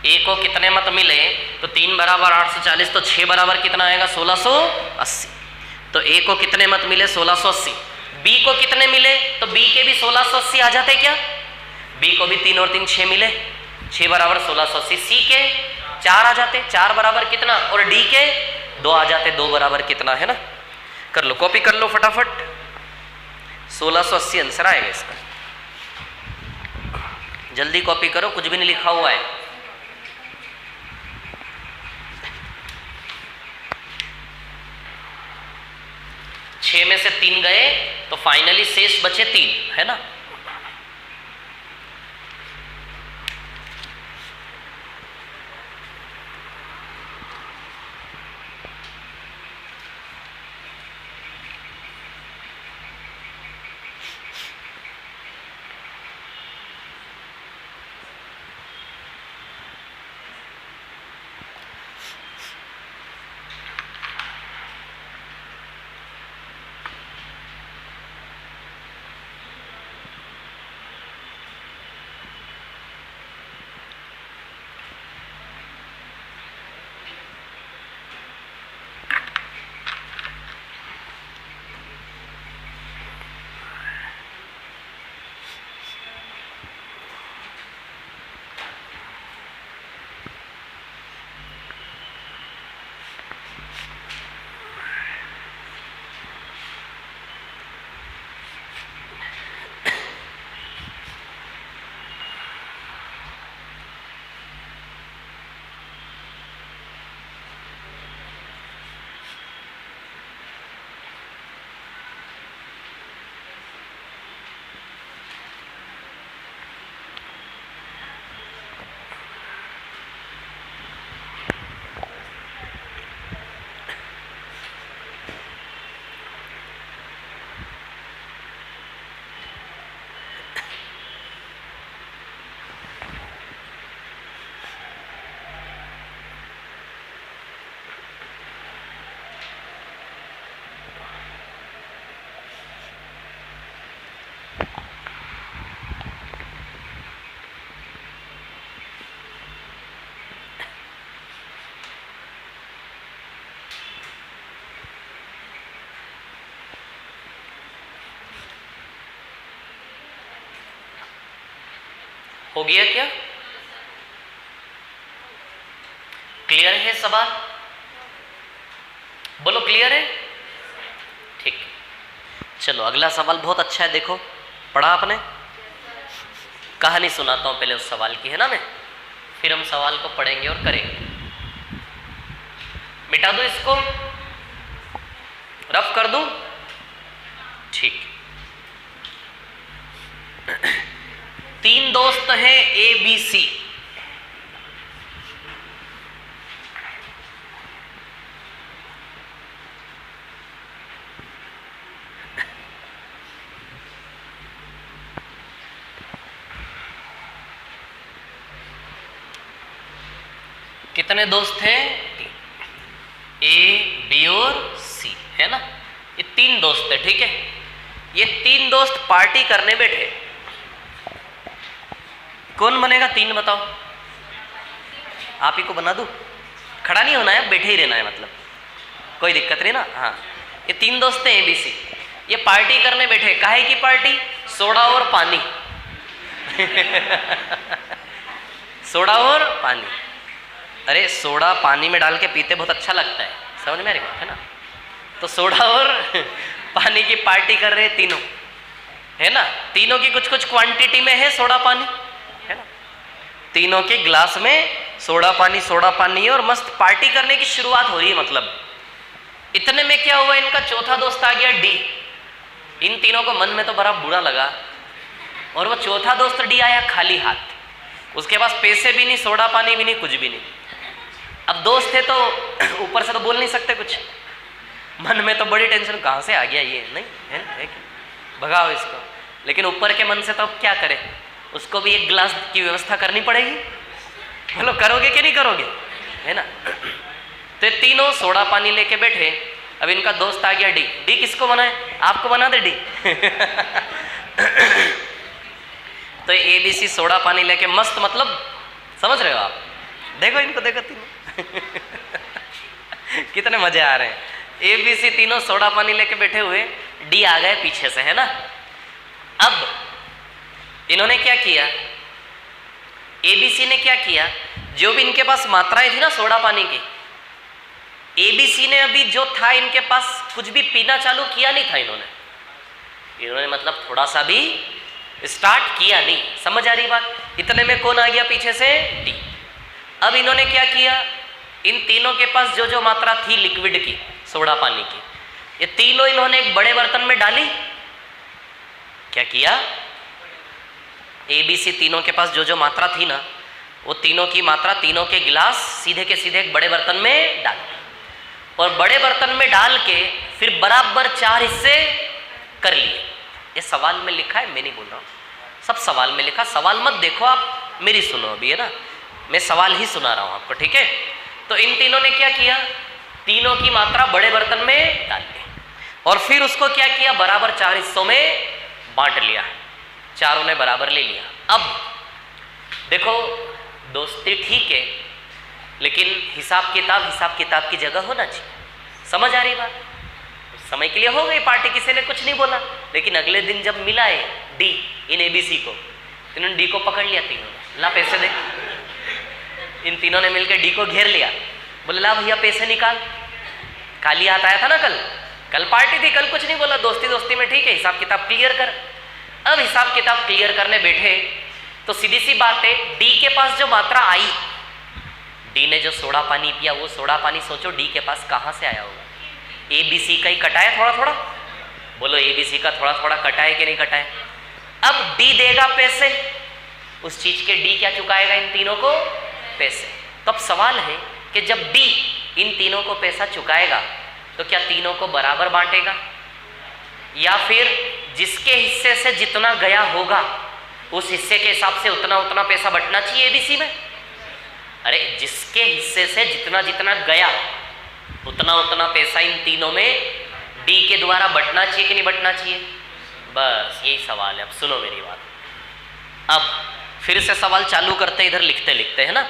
ए को कितने मत मिले, तो 3 बराबर 840, तो 6 बराबर कितना आएगा, 1680। तो ए को कितने मत मिले, 1680। बी को कितने मिले, तो बी के भी 1680 आ जाते क्या, बी को भी 3 और 3 6 मिले, 6 बराबर 1680। सी के 4 आ जाते, 4 बराबर कितना, और डी के 2 आ जाते, 2 बराबर कितना है ना। कर लो, कॉपी कर लो फटाफट, 1680 आंसर आएगा इसका। जल्दी कॉपी करो, कुछ भी नहीं लिखा हुआ है। छह में से 3 गए, तो फाइनली शेष बचे 3 है ना। हो गया क्या? क्लियर है सवाल? बोलो क्लियर है? ठीक, चलो अगला सवाल बहुत अच्छा है। देखो, पढ़ा आपने? कहानी सुनाता हूं पहले उस सवाल की, है ना मैं, फिर हम सवाल को पढ़ेंगे और करेंगे। मिटा दो इसको, रफ कर दूं? ठीक। 3 दोस्त हैं ए बी सी। कितने दोस्त हैं? ए बी और सी, है ना। ये 3 दोस्त है, ठीक है। ये 3 दोस्त पार्टी करने बैठे। कौन बनेगा 3 बताओ? आप ही को बना दूं? खड़ा नहीं होना है, बैठे ही रहना है, मतलब कोई दिक्कत नहीं ना। हाँ, ये 3 दोस्त हैं ए बी सी, ये पार्टी करने बैठे। काहे की पार्टी? सोडा और पानी। सोडा और पानी। अरे सोडा पानी में डाल के पीते बहुत अच्छा लगता है, समझ में आ रही बात, है ना। तो सोडा और पानी की पार्टी कर रहे तीनों, है ना। तीनों की कुछ कुछ क्वांटिटी में है सोडा पानी, है ना। तीनों के ग्लास में सोडा पानी और मस्त पार्टी करने की शुरुआत हो रही है। मतलब इतने में क्या हुआ, इनका चौथा दोस्त आ गया डी। इन तीनों को मन में तो बड़ा बुरा लगा, और वो चौथा दोस्त डी आया खाली हाथ। उसके पास पैसे भी नहीं, सोडा पानी भी नहीं, कुछ भी नहीं। अब दोस्त है तो ऊपर से तो बोल नहीं सकते कुछ, मन में तो बड़ी टेंशन, कहाँ से आ गया ये, नहीं है, भगाओ इसको। लेकिन ऊपर के मन से तो अब क्या करे, उसको भी एक गिलास की व्यवस्था करनी पड़ेगी। बोलो करोगे कि नहीं करोगे, है ना। तो ये तीनों सोडा पानी लेके बैठे। अब इनका दोस्त आ गया डी। डी किसको बनाए? आपको बना दे डी। तो ए बी सी सोडा पानी लेके मस्त, मतलब समझ रहे हो आप? देखो इनको, देखो तीनों। कितने मजे आ रहे हैं। ए बी सी तीनों सोडा पानी लेके बैठे हुए, डी आ गए पीछे से, है ना। अब इन्होंने क्या किया, ए बी सी ने क्या किया, जो भी इनके पास मात्राएं थी ना सोडा पानी की, ए बी सी ने अभी जो था इनके पास, कुछ भी पीना चालू किया नहीं था इन्होंने मतलब थोड़ा सा भी स्टार्ट किया नहीं। समझ आ रही बात? इतने में कौन आ गया पीछे से? डी। अब इन्होंने क्या किया, इन तीनों के पास जो जो मात्रा थी लिक्विड की, सोडा पानी की, ये तीनों इन्होंने एक बड़े बर्तन में डाली। क्या किया? ए बी सी तीनों के पास जो जो मात्रा थी ना, वो तीनों की मात्रा तीनों के गिलास सीधे के सीधे एक बड़े बर्तन में डाल, और बड़े बर्तन में डाल के फिर बराबर 4 हिस्से कर लिए। ये सवाल में लिखा है, मैं नहीं बोल रहा हूँ, सब सवाल में लिखा। सवाल मत देखो आप, मेरी सुनो अभी, है ना। मैं सवाल ही सुना रहा हूँ आपको, ठीक है। तो इन तीनों ने क्या किया, तीनों की मात्रा बड़े बर्तन में डाल दी, और फिर उसको क्या किया, बराबर 4 हिस्सों में बांट लिया। चारों ने बराबर ले लिया। अब देखो, दोस्ती ठीक है, लेकिन हिसाब किताब की जगह होना चाहिए। समझ आ रही बात? समय के लिए हो गई पार्टी, किसी ने कुछ नहीं बोला, लेकिन अगले दिन जब मिला है D in A B C को, इन्होंने डी को पकड़ लिया तीनों ने, ला पैसे दे। इन तीनों ने मिलकर डी को घेर लिया, बोले ला भैया पैसे निकाल। खाली हाथ आया था ना कल पार्टी थी, कल कुछ नहीं बोला, दोस्ती में ठीक है, हिसाब किताब क्लियर कर। अब हिसाब किताब क्लियर करने बैठे तो सीधी सी बात है, डी के पास जो मात्रा आई, डी ने जो सोडा पानी पिया, वो सोडा पानी सोचो डी के पास कहाँ से आया होगा? ए बी सी का ही कटाया थोड़ा थोड़ा। बोलो ए बी सी का थोड़ा थोड़ा कटाए कि नहीं कटाए? अब डी देगा पैसे, उस चीज के डी क्या चुकाएगा इन तीनों को? पैसे। तो अब सवाल है कि जब डी इन तीनों को पैसा चुकाएगा तो क्या तीनों को बराबर बांटेगा, या फिर जिसके हिस्से से जितना गया होगा उस हिस्से के हिसाब से उतना उतना पैसा बंटना चाहिए एबीसी में? अरे जिसके हिस्से से जितना जितना गया उतना उतना पैसा इन तीनों में डी के द्वारा बंटना चाहिए कि नहीं बंटना चाहिए? बस यही सवाल है। अब सुनो मेरी बात, अब फिर से सवाल चालू करते इधर लिखते लिखते, है ना।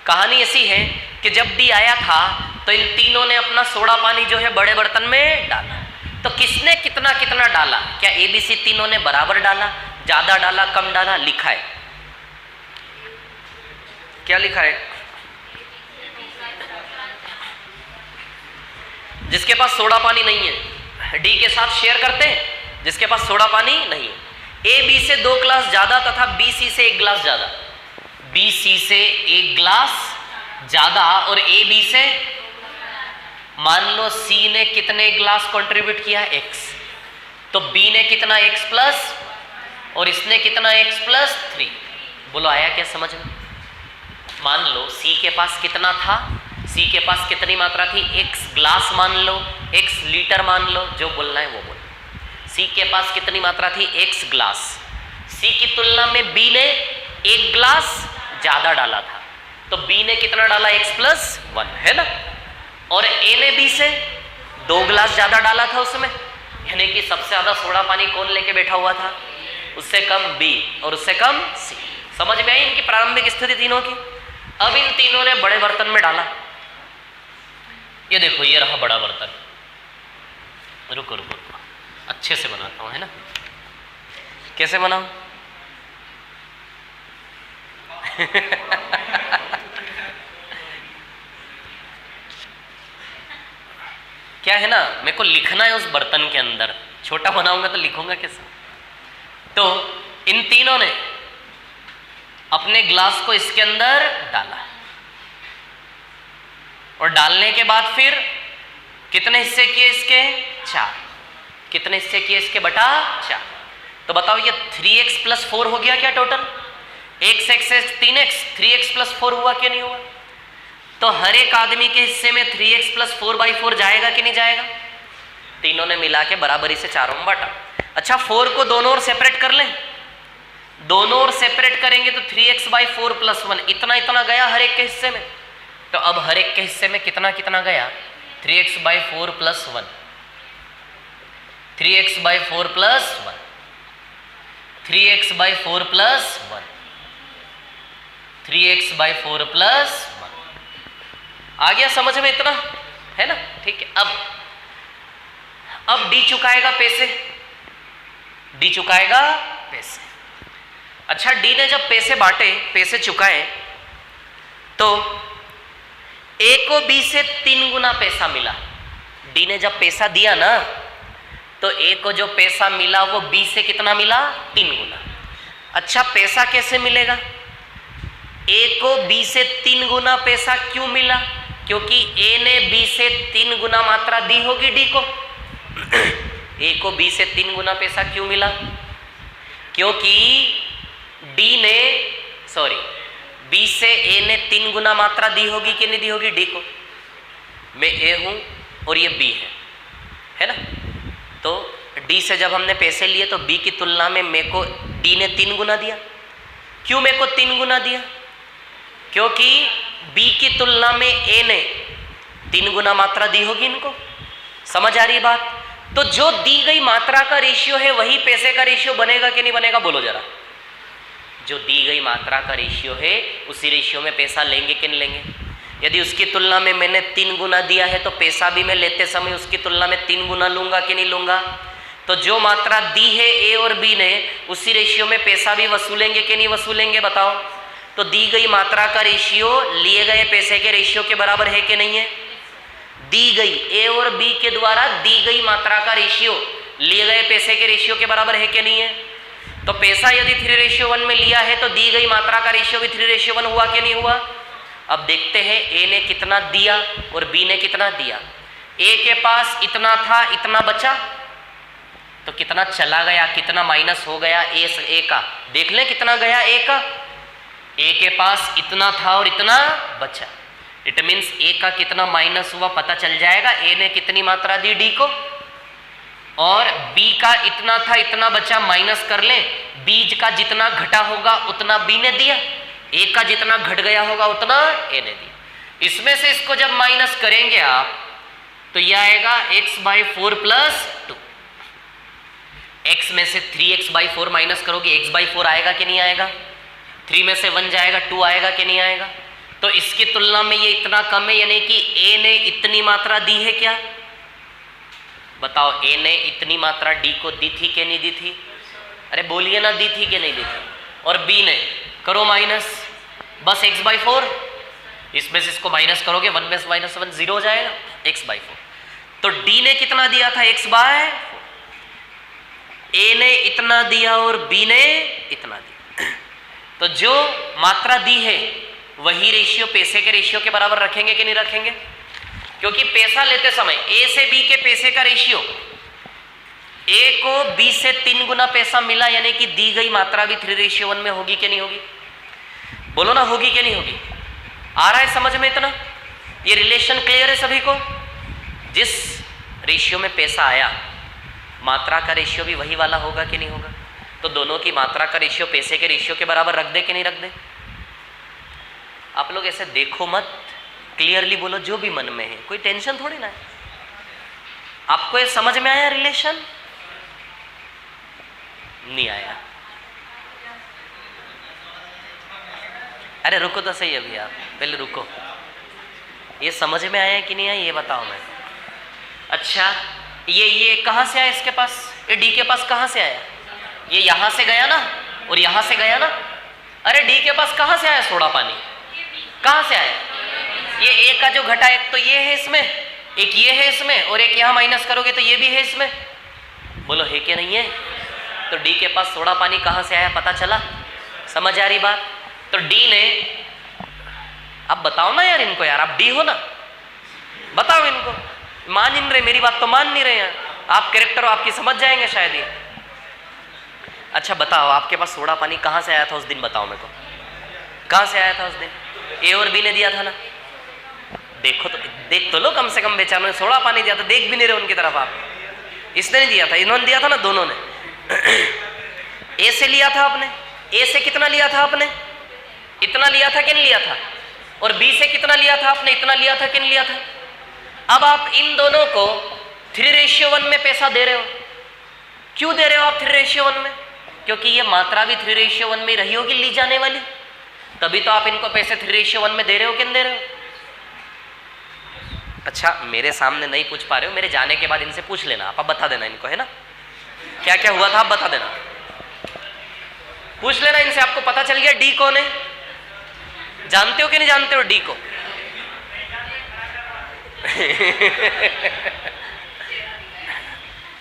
कहानी ऐसी है कि जब डी आया था तो इन तीनों ने अपना सोडा पानी जो है बड़े बर्तन में डाला। तो किसने कितना कितना डाला? क्या एबीसी तीनों ने बराबर डाला, ज्यादा डाला, कम डाला? लिखा है क्या लिखा है? जिसके पास सोडा पानी नहीं है डी के साथ शेयर करते हैं, जिसके पास सोडा पानी नहीं है। ए बी से 2 ग्लास ज्यादा तथा बी सी से 1 ग्लास ज्यादा, बी सी से 1 ग्लास ज्यादा और ए बी से, मान लो सी ने कितने ग्लास कंट्रीब्यूट किया? x, तो बी ने कितना x प्लस और इसने कितना x प्लस 3। बोलो आया क्या समझ में? मान लो सी के पास कितना था, सी के पास कितनी मात्रा थी? x ग्लास मान लो, x लीटर मान लो, जो बोलना है वो बोलो। सी के पास कितनी मात्रा थी? x glass. सी की तुलना में बी ने 1 ग्लास ज्यादा डाला था, तो बी ने कितना डाला? x प्लस 1, है ना। और ए ने बी से 2 ग्लास ज्यादा डाला था उसमें, यानी कि सबसे ज्यादा सोडा पानी कौन लेके बैठा हुआ था? उससे कम बी और उससे कम सी। समझ में आई इनकी प्रारंभिक स्थिति तीनों की? अब इन तीनों ने बड़े बर्तन में डाला। ये देखो ये रहा बड़ा बर्तन। रुको रुको रुको, अच्छे से बनाता हूं, है ना। कैसे बनाऊं? क्या है ना, मेरे को लिखना है उस बर्तन के अंदर, छोटा बनाऊंगा तो लिखूंगा कैसे? तो इन तीनों ने अपने ग्लास को इसके अंदर डाला और डालने के बाद फिर कितने हिस्से किए इसके? 4। कितने हिस्से किए इसके? बटा 4। तो बताओ ये 3x प्लस 4 हो गया क्या total? x 3x, 3x plus 4 हुआ क्या नहीं हुआ? तो हर एक आदमी के हिस्से में 3x प्लस 4/4 जाएगा कि नहीं जाएगा? तीनों ने मिला के बराबरी से चारों में बांटा। अच्छा 4 को दोनों ओर सेपरेट कर लें, दोनों ओर सेपरेट करेंगे तो 3x/4 प्लस 1 इतना इतना गया हर एक के हिस्से में। तो अब हर एक के हिस्से में कितना कितना गया? 3x/4 plus 1, 3x/4 plus 1, 3x/4 plus 1, 3x/4 plus 1। आ गया समझ में इतना, है ना? ठीक है। अब डी चुकाएगा पैसे, डी चुकाएगा पैसे। अच्छा डी ने जब पैसे बांटे, पैसे चुकाए, तो ए को बी से 3 गुना पैसा मिला। डी ने जब पैसा दिया ना, तो ए को जो पैसा मिला वो बी से कितना मिला? 3 गुना। अच्छा पैसा कैसे मिलेगा? ए को बी से 3 गुना पैसा क्यों मिला? क्योंकि ए ने बी से 3 गुना मात्रा दी होगी डी को। ए को बी से 3 गुना पैसा क्यों मिला? क्योंकि बी से ए ने 3 गुना मात्रा दी होगी कि नहीं दी होगी डी को? मैं ए हूं और ये बी है ना। तो डी से जब हमने पैसे लिए तो बी की तुलना में मेरे को डी ने 3 गुना दिया। क्यों मेरे को 3 गुना दिया? क्योंकि बी की तुलना में ए ने 3 गुना मात्रा दी होगी इनको। समझ आ रही है बात? तो जो दी गई मात्रा का रेशियो है वही पैसे का रेशियो बनेगा कि नहीं बनेगा? बोलो जरा। जो दी गई मात्रा का रेशियो है उसी रेशियो में पैसा लेंगे कि नहीं लेंगे? यदि उसकी तुलना में मैंने 3 गुना दिया है तो पैसा भी मैं लेते समय उसकी तुलना में 3 गुना लूंगा कि नहीं लूंगा? तो जो मात्रा दी है ए और बी ने उसी रेशियो में पैसा भी वसूलेंगे कि नहीं वसूलेंगे? बताओ। तो दी गई मात्रा का रेशियो लिए गए पैसे के रेशियो के बराबर है कि नहीं है? दी गई ए और बी के द्वारा दी गई मात्रा का रेशियो लिए गए पैसे के रेशियो के बराबर है कि नहीं है? तो पैसा यदि 3:1 में लिया है तो दी गई मात्रा का रेशियो भी 3:1 हुआ कि नहीं हुआ? अब देखते हैं ए ने कितना दिया और बी ने कितना दिया। ए के पास इतना था, इतना बचा, तो कितना चला गया, कितना माइनस हो गया ए का? देख लें कितना गया ए का। ए के पास इतना था और इतना बचा, इट मीन्स ए का कितना माइनस हुआ पता चल जाएगा। ए ने कितनी मात्रा दी डी को, और बी का इतना था इतना बचा, माइनस कर ले। बी का जितना घटा होगा उतना बी ने दिया, ए का जितना घट गया होगा उतना ए ने दिया। इसमें से इसको जब माइनस करेंगे आप तो यह आएगा x/4 प्लस 2। x में से 3x/4 माइनस करोगे x/4 आएगा कि नहीं आएगा? 3 में से 1 जाएगा, 2 आएगा कि नहीं आएगा? तो इसकी तुलना में ये इतना कम है, यानी कि ए ने इतनी मात्रा दी है क्या? बताओ, ए ने इतनी मात्रा डी को दी थी कि नहीं दी थी? अरे बोलिए ना, दी थी कि नहीं दी थी? और बी ने, करो माइनस, बस x/4, इसमें से इसको माइनस करोगे 1 में माइनस 1 0 हो जाएगा, x/4। तो d ने कितना दिया था, x/4, a ने इतना दिया और b ने इतना दिया। तो जो मात्रा दी है वही रेशियो पैसे के रेशियो के बराबर रखेंगे कि नहीं रखेंगे? क्योंकि पैसा लेते समय a से b के पैसे का रेशियो, a को b से 3 गुना पैसा मिला, यानी कि दी गई मात्रा भी 3:1 में होगी कि नहीं होगी? बोलो ना, होगी कि नहीं होगी? आ रहा है समझ में इतना? ये रिलेशन क्लियर है सभी को? जिस रेशियो में पैसा आया, मात्रा का रेशियो भी वही वाला होगा कि नहीं होगा? तो दोनों की मात्रा का रेशियो पैसे के रेशियो के बराबर रख दे कि नहीं रख दे? आप लोग ऐसे देखो मत, क्लियरली बोलो जो भी मन में है, कोई टेंशन थोड़ी ना है। आपको ये समझ में आया रिलेशन? नहीं आया? अरे रुको तो सही अभी, आप पहले रुको। ये समझ में आया कि नहीं आया ये बताओ मैं। अच्छा, ये कहाँ से आया इसके पास? ये डी के पास कहाँ से आया? ये यहाँ से गया ना और यहाँ से गया ना। अरे डी के पास कहाँ से आया सोडा पानी? कहाँ से आया? ये ए का जो घटा, एक तो ये है इसमें, एक ये है इसमें, और एक यहाँ माइनस करोगे तो ये भी है इसमें। बोलो है क्या नहीं है? तो डी के पास सोडा पानी कहाँ से आया पता चला? समझ आ रही बात? तो डी ने, अब बताओ ना यार इनको, यार आप डी हो ना, बताओ इनको। मान नहीं रहे मेरी बात, तो मान नहीं रहे हैं आप। कैरेक्टर आपकी समझ जाएंगे शायद ये। अच्छा बताओ, आपके पास सोडा पानी कहाँ से आया था उस दिन? बताओ मेरे को, कहाँ से आया था उस दिन? ए और बी ने दिया था ना। देखो तो, देख तो लो कम से कम, बेचारों ने सोडा पानी दिया था, देख भी नहीं रहे उनकी तरफ आप। इसने नहीं दिया था, इन्होंने दिया था ना, दोनों ने। ए से लिया था आपने, ए से कितना लिया था आपने? इतना लिया था कि नहीं लिया था? और बी से कितना लिया था आपने? इतना लिया था कि नहीं लिया था? अब आप इन दोनों को 3:1 में पैसा दे रहे हो। क्यों दे रहे हो आप 3:1 में? क्योंकि ये मात्रा भी 3:1 में रही होगी ली जाने वाली, तभी तो आप इनको पैसे 3:1 में दे रहे हो कि नहीं दे रहे हो? अच्छा, मेरे सामने नहीं पूछ पा रहे हो, मेरे जाने के बाद इनसे पूछ लेना, आप बता देना इनको, है ना? क्या क्या हुआ था आप बता देना, पूछ लेना इनसे। आपको पता चल गया डी कौन है? जानते हो कि नहीं जानते हो डी को?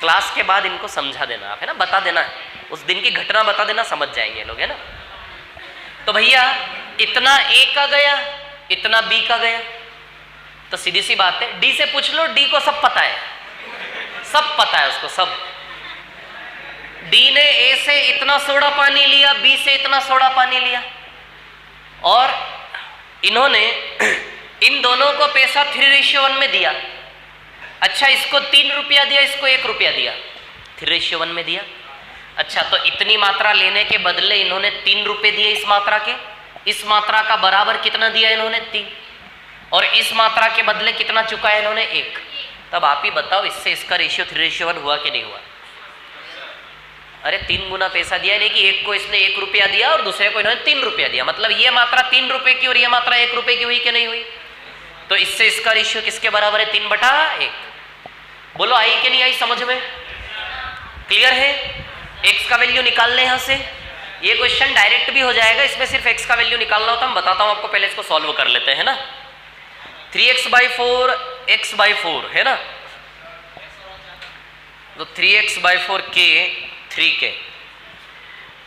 क्लास के बाद इनको समझा देना आप, है ना, बता देना, उस दिन की घटना बता देना, समझ जाएंगे लोग, है ना? तो भैया इतना ए का गया, इतना बी का गया, तो सीधी सी बात है, डी से पूछ लो, डी को सब पता है, सब पता है उसको, सब। डी ने ए से इतना सोडा पानी लिया, बी से इतना सोडा पानी लिया, और इन्होंने इन दोनों को पैसा 3:1 में दिया। अच्छा, इसको 3 रुपया दिया, इसको 1 रुपया दिया, 3:1 में दिया। अच्छा, तो इतनी मात्रा लेने के बदले इन्होंने 3 रुपये दिए इस मात्रा के। इस मात्रा का बराबर कितना दिया इन्होंने? 3। और इस मात्रा के बदले कितना चुकाया इन्होंने? 1। तब आप ही बताओ, इससे इसका रेशियो 3:1 हुआ कि नहीं हुआ? अरे 3 गुना पैसा दिया, यानी कि एक को इसने 1 रुपया दिया और दूसरे को इन्होंने 3 रुपया दिया, मतलब ये मात्रा 3 रुपये की और ये मात्रा 1 रुपये की हुई कि नहीं हुई? तो इससे इसका रेशियो किसके बराबर है? 3/1। बोलो आई कि नहीं आई समझ में? क्लियर है? x का वैल्यू निकाल लें यहाँ से। ये क्वेश्चन डायरेक्ट भी हो जाएगा, इसमें सिर्फ x का वैल्यू निकालना होता है। मैं बताता हूँ आपको, पहले इसको सॉल्व कर लेते हैं ना। 3x/4 x/4 है ना, तो 3x/4 k 3k,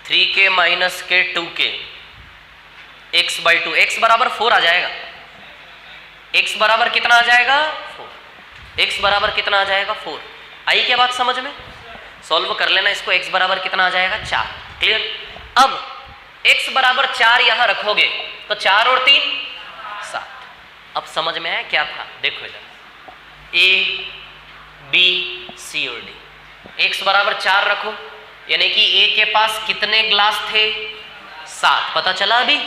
3k minus k 2k, x/2, x बराबर 4 आ जाएगा। x बराबर कितना आ जाएगा? 4। x बराबर कितना आ जाएगा? 4। आई क्या बात समझ में? सॉल्व कर लेना इसको। x बराबर कितना आ जाएगा? 4। क्लियर? अब x बराबर 4 यहां रखोगे तो 4 और 3 7। अब समझ में आया क्या था? देखो इधर a b c और d। x बराबर 4 रखो, यानी कि a के पास कितने ग्लास थे? 7। पता चला अभी?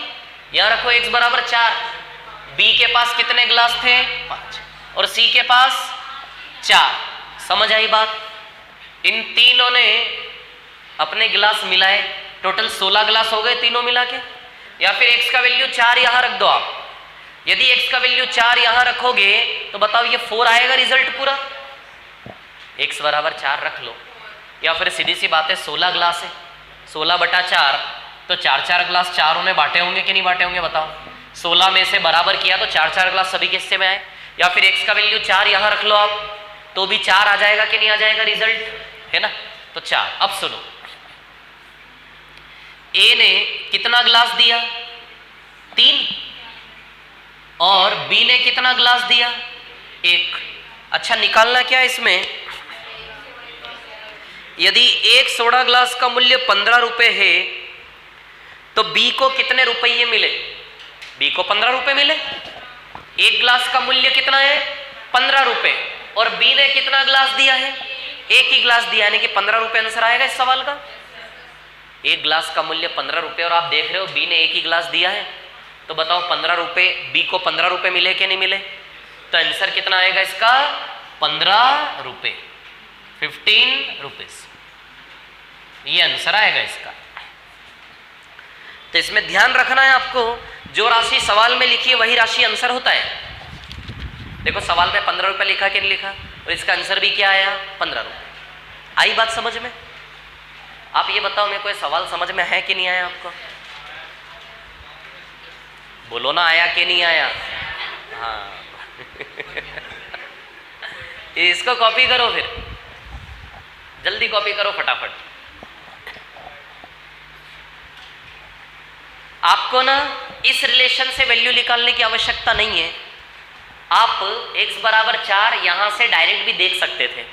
यहां रखो x बराबर 4, b के पास कितने ग्लास थे? 5, और c के पास 4। समझ आई बात? इन तीनों ने अपने गिलास मिलाए, टोटल 16 गिलास हो गए तीनों मिला के। या फिर x का वैल्यू 4 यहां रख दो आप। यदि x का वैल्यू 4 यहां रखोगे तो बताओ ये 4 आएगा रिजल्ट पूरा? x बराबर 4 रख लो, या फिर सीधी सी बात है 16 गिलास है, 16/4 तो 4-4 ग्लास चारों ने बांटे होंगे कि नहीं बांटे होंगे बताओ। 16 में से बराबर किया तो 4-4 ग्लास सभी के हिस्से में आए। या फिर x का वैल्यू 4 यहां रख लो आप, तो भी 4 आ जाएगा कि नहीं आ जाएगा रिजल्ट, है ना। तो 4। अब सुनो, a ने कितना ग्लास दिया, 3, और b ने कितना ग्लास दिया, 1। अच्छा, निकालना क्या इसमें, यदि एक सोडा ग्लास का मूल्य 15 रुपए है तो b को कितने रुपये मिले, b को 15 रुपए मिले। एक ग्लास का मूल्य कितना है, 15 रुपए, और b ने कितना ग्लास दिया है, एक ही ग्लास दिया, यानी कि 15 रुपए आंसर आएगा इस सवाल का। एक ग्लास का मूल्य 15 रुपए और आप देख रहे हो b ने एक ही ग्लास दिया है, तो बताओ 15 रुपए, b को 15 रुपए मिले कि नहीं मिले। तो आंसर कितना आएगा इसका, 15 रुपए, 15 रुपीज, ये आंसर आएगा इसका। तो इसमें ध्यान रखना है आपको, जो राशि सवाल में लिखी है वही राशि आंसर होता है। देखो सवाल में 15 रुपए लिखा कि नहीं लिखा, और इसका आंसर भी क्या आया, 15 रुपए। आई बात समझ में। आप ये बताओ मेरे को, ये सवाल समझ में है कि नहीं आया आपको, बोलो ना, आया कि नहीं आया। हाँ इसको कॉपी करो, फिर जल्दी कॉपी करो फटाफट। आपको ना इस रिलेशन से वैल्यू निकालने की आवश्यकता नहीं है, आप x बराबर 4 यहां से डायरेक्ट भी देख सकते थे।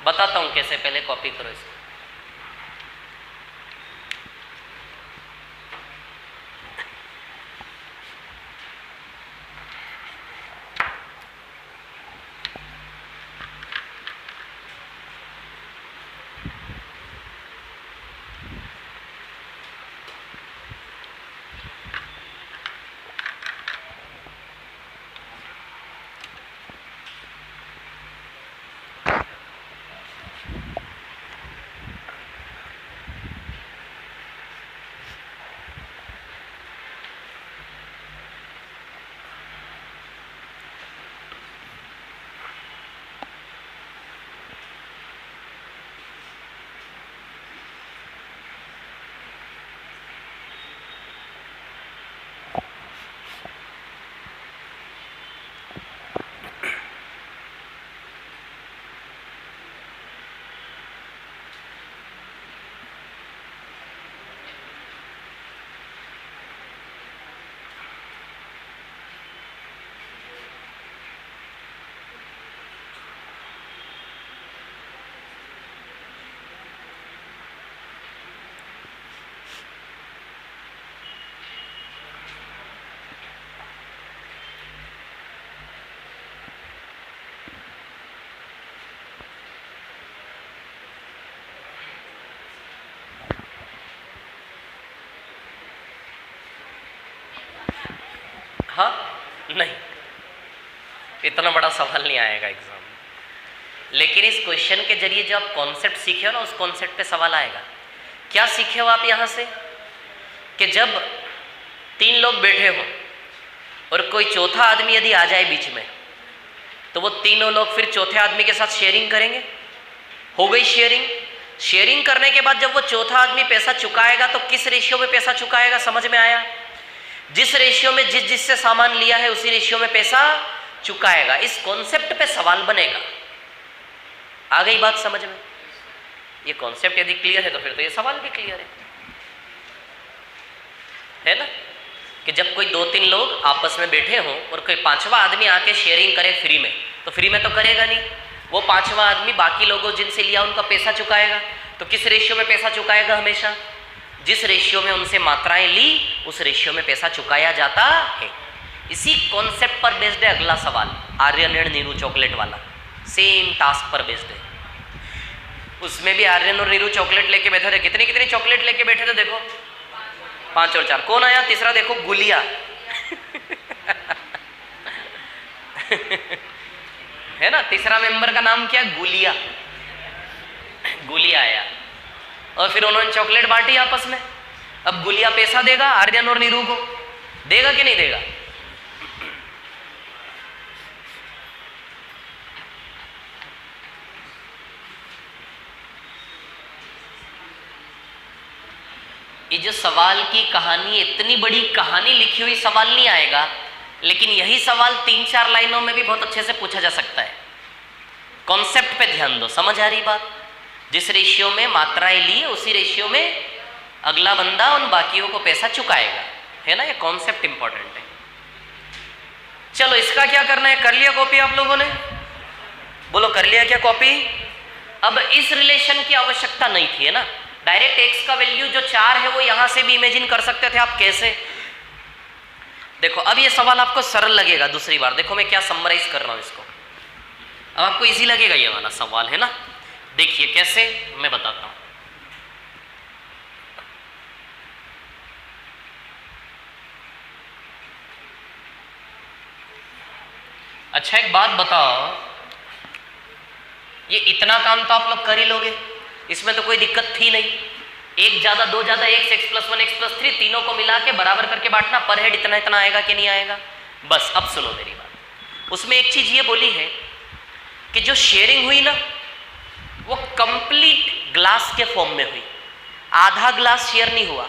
बताता हूं कैसे, पहले कॉपी करो इसको। हाँ नहीं, इतना बड़ा सवाल नहीं आएगा एग्जाम में, लेकिन इस क्वेश्चन के जरिए जो आप कॉन्सेप्ट सीखे हो ना, उस कॉन्सेप्ट पे सवाल आएगा। क्या सीखे हो आप यहाँ से, कि जब 3 लोग बैठे हो और कोई चौथा आदमी यदि आ जाए बीच में, तो वो तीनों लोग फिर चौथे आदमी के साथ शेयरिंग करेंगे। हो गई शेयरिंग। शेयरिंग करने के बाद जब वो चौथा आदमी पैसा चुकाएगा तो किस रेशियो में पैसा चुकाएगा, समझ में आया। जिस रेशियो में जिससे सामान लिया है उसी रेशियो में पैसा चुकाएगा। इस कॉन्सेप्ट पे सवाल बनेगा। आ गई बात समझ में। ये कॉन्सेप्ट यदि क्लियर है तो फिर तो ये सवाल भी क्लियर है ना। कि जब कोई 2-3 लोग आपस में बैठे हों और कोई 5वां आदमी आके शेयरिंग करे फ्री में, तो फ्री में तो करेगा नहीं। वो 5वां आदमी बाकी लोगों जिनसे लिया उनका पैसा चुकाएगा। तो किस रेशियो में पैसा चुकाएगा, हमेशा जिस रेशियो में उनसे मात्राएं ली उस रेशियो में पैसा चुकाया जाता है। इसी कॉन्सेप्ट पर बेस्ड है अगला सवाल, आर्यन एंड नीरू चॉकलेट वाला। सेम टास्क पर बेस्ड है। उसमें भी आर्यन और नीरू चॉकलेट लेके बैठे थे। कितनी कितनी चॉकलेट लेके बैठे थे, देखो 5 और 4। कौन आया तीसरा, देखो गुलिया है ना। तीसरा मेंबर का नाम क्या, गुलिया। गुलिया आया और फिर उन्होंने चॉकलेट बांटी आपस में। अब गुलिया पैसा देगा आर्यन और नीरू को, देगा कि नहीं देगा। ये जो सवाल की कहानी, इतनी बड़ी कहानी लिखी हुई सवाल नहीं आएगा, लेकिन यही सवाल 3-4 लाइनों में भी बहुत अच्छे से पूछा जा सकता है। कॉन्सेप्ट पे ध्यान दो, समझ आ रही बात? जिस रेशियो में मात्राएं ली उसी रेशियो में अगला बंदा उन बाकियों को पैसा चुकाएगा, है ना? ये कॉन्सेप्ट इंपॉर्टेंट है। चलो इसका क्या करना है? कर लिया कॉपी आप लोगों ने? बोलो कर लिया क्या कॉपी? अब इस रिलेशन की आवश्यकता नहीं थी, है ना? डायरेक्ट x का वैल्यू जो 4 है वो यहां से भी इमेजिन कर सकते थे आप। कैसे? देखो अब ये सवाल आपको सरल लगेगा। दूसरी बार देखो मैं क्या समराइज कर रहा हूं इसको, अब आपको इजी लगेगा ये वाला सवाल, है ना? देखिए कैसे, मैं बताता हूं। अच्छा एक बात बताओ, ये इतना काम तो आप लोग कर ही लोगे, इसमें तो कोई दिक्कत थी नहीं। 1 ज़्यादा 2 ज़्यादा x, x+1 x+3 तीनों को मिला के बराबर करके बांटना, पर हेड इतना इतना आएगा कि नहीं आएगा? बस अब सुनो मेरी बात। उसमें एक चीज ये बोली है कि जो शेयरिंग हुई ना वो कंप्लीट ग्लास के फॉर्म में हुई। आधा ग्लास शेयर नहीं हुआ,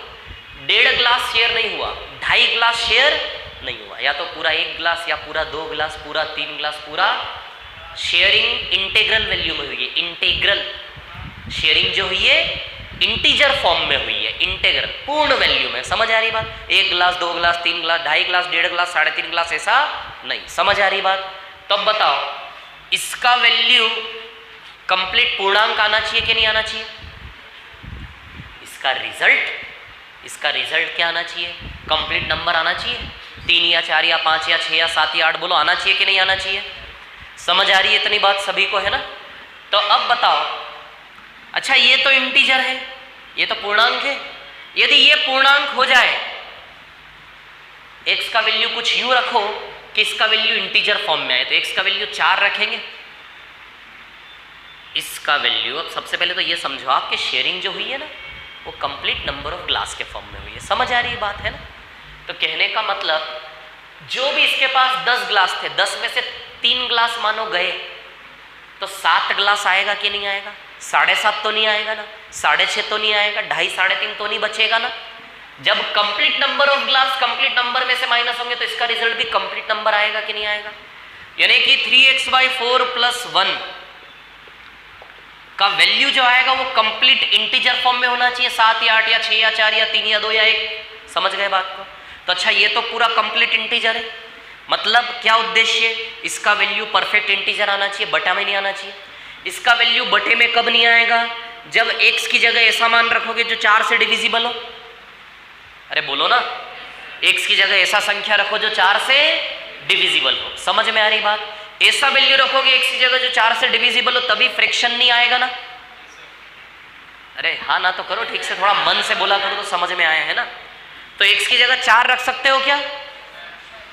1.5 ग्लास शेयर नहीं हुआ, 2.5 ग्लास शेयर नहीं हुआ, या तो पूरा 1 ग्लास या पूरा 2 ग्लास, पूरा 3 ग्लास, पूरा शेयरिंग इंटीग्रल वैल्यू में हुई है। इंटीग्रल शेयरिंग जो हुई है इंटीजर फॉर्म में हुई है, इंटीग्रल पूर्ण वैल्यू में। समझ आ रही बात? 1 glass 2 glass 3 glass 2.5 glass 1.5 glass 3.5 glass ऐसा नहीं। समझ आ रही बात? तो अब बताओ इसका वैल्यू कंप्लीट पूर्णांक आना चाहिए कि नहीं आना चाहिए? इसका रिजल्ट क्या आना चाहिए? कंप्लीट नंबर आना चाहिए। 3 या 4 या 5 या 6 या 7 या 8 बोलो, आना चाहिए कि नहीं आना चाहिए? समझ आ रही है इतनी बात सभी को, है ना? तो अब बताओ, अच्छा ये तो इंटीजर है, ये तो पूर्णांक है। यदि ये पूर्णांक हो जाए, x का वैल्यू कुछ यूं रखो कि इसका वैल्यू इंटीजर फॉर्म में आए, तो x का वैल्यू 4 रखेंगे। इसका वैल्यू, अब सबसे पहले तो ये समझो आप कि शेयरिंग जो हुई है ना वो कंप्लीट नंबर ऑफ ग्लास के फॉर्म में हुई है। समझ आ रही बात, है ना? तो कहने का मतलब जो भी इसके पास 10 ग्लास थे, 10 में से 3 ग्लास मानो गए, तो 7 ग्लास आएगा कि नहीं आएगा? 7.5 तो नहीं आएगा ना, 6.5 तो नहीं आएगा, 2.5 3.5 तो नहीं बचेगा ना। जब complete number of glass complete number में से माइनस होंगे तो इसका रिजल्ट भी कंप्लीट नंबर आएगा कि नहीं आएगा? यानी कि 3x/4 + 1 का वैल्यू जो आएगा वो कंप्लीट इंटीजर फॉर्म में होना चाहिए, 7 या 8 या 6 या 4 या 3 या 2 या 1। समझ गए बात को? तो अच्छा ये तो पूरा कंप्लीट इंटीजर है, मतलब क्या उद्देश्य? इसका वैल्यू परफेक्ट इंटीजर आना चाहिए, बटा में नहीं आना चाहिए। इसका वैल्यू बटे में कब नहीं आएगा? जब x की जगह ऐसा मान रखोगे जो 4 से डिविजिबल हो। अरे बोलो ना, x की जगह ऐसा संख्या रखो जो 4 से डिविजिबल हो। समझ में आ रही बात? ऐसा वैल्यू रखोगे x की जगह जो 4 से डिविजिबल हो, तभी फ्रैक्शन नहीं आएगा ना। अरे हाँ ना तो करो ठीक से, थोड़ा मन से बोला करो तो समझ में आया, है ना? तो x की जगह 4 रख सकते हो क्या?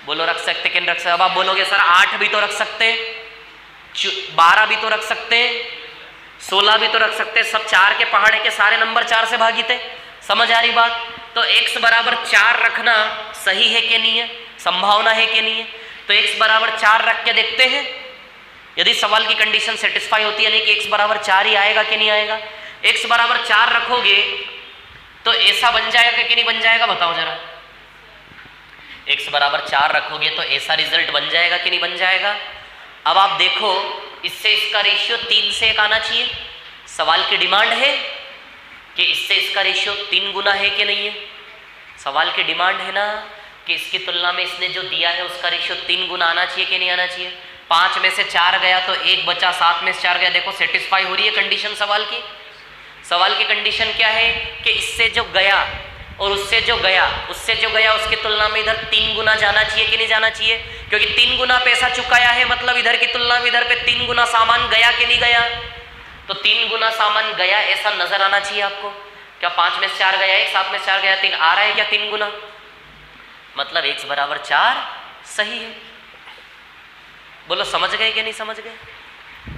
बोलो रख सकते कि नहीं रख सकते? अब आप बोलोगे सर 8 भी तो रख सकते, 12 भी तो रख सकते, 16 भी तो रख सकते, सब 4 के पहाड़े के सारे नंबर 4 से भागी थे। समझ आ रही बात? तो x बराबर 4 रखना सही है कि नहीं है? संभावना है कि नहीं है? तो x बराबर 4 रख के देखते हैं, यदि सवाल की कंडीशन सेटिस्फाई होती है नहीं कि x बराबर 4 ही आएगा कि नहीं आएगा। x बराबर 4 रखोगे तो ऐसा बन जाएगा कि नहीं बन जाएगा? बताओ जरा। x बराबर 4 रखोगे तो ऐसा रिजल्ट बन जाएगा कि नहीं बन जाएगा? अब आप देखो, इससे इसका रेशियो 3 से 1 आना चाहिए। सवाल की डिमांड है कि इससे इसका रेशियो 3 गुना है कि नहीं है? सवाल की डिमांड है ना कि इसकी तुलना में इसने जो दिया है उसका रेशियो 3 गुना आना चाहिए कि नहीं आना चाहिए? 5 में से 4 गया तो 1 बचा, 7 में से 4 गया। देखो सेटिस्फाई हो रही है कंडीशन सवाल की। सवाल की कंडीशन क्या है कि इससे जो गया और उससे जो गया उसकी तुलना में इधर 3 गुना जाना चाहिए कि नहीं जाना चाहिए? क्योंकि 3 गुना पैसा चुकाया है, मतलब इधर की तुलना में इधर पे 3 गुना सामान गया कि नहीं गया? तो 3 गुना सामान गया ऐसा नजर आना चाहिए आपको। क्या 5 में से 4 गया 1, 7 में से 4 गया 3, आ रहा है क्या 3 गुना? मतलब x बराबर 4 सही है। बोलो समझ गए कि नहीं समझ गए?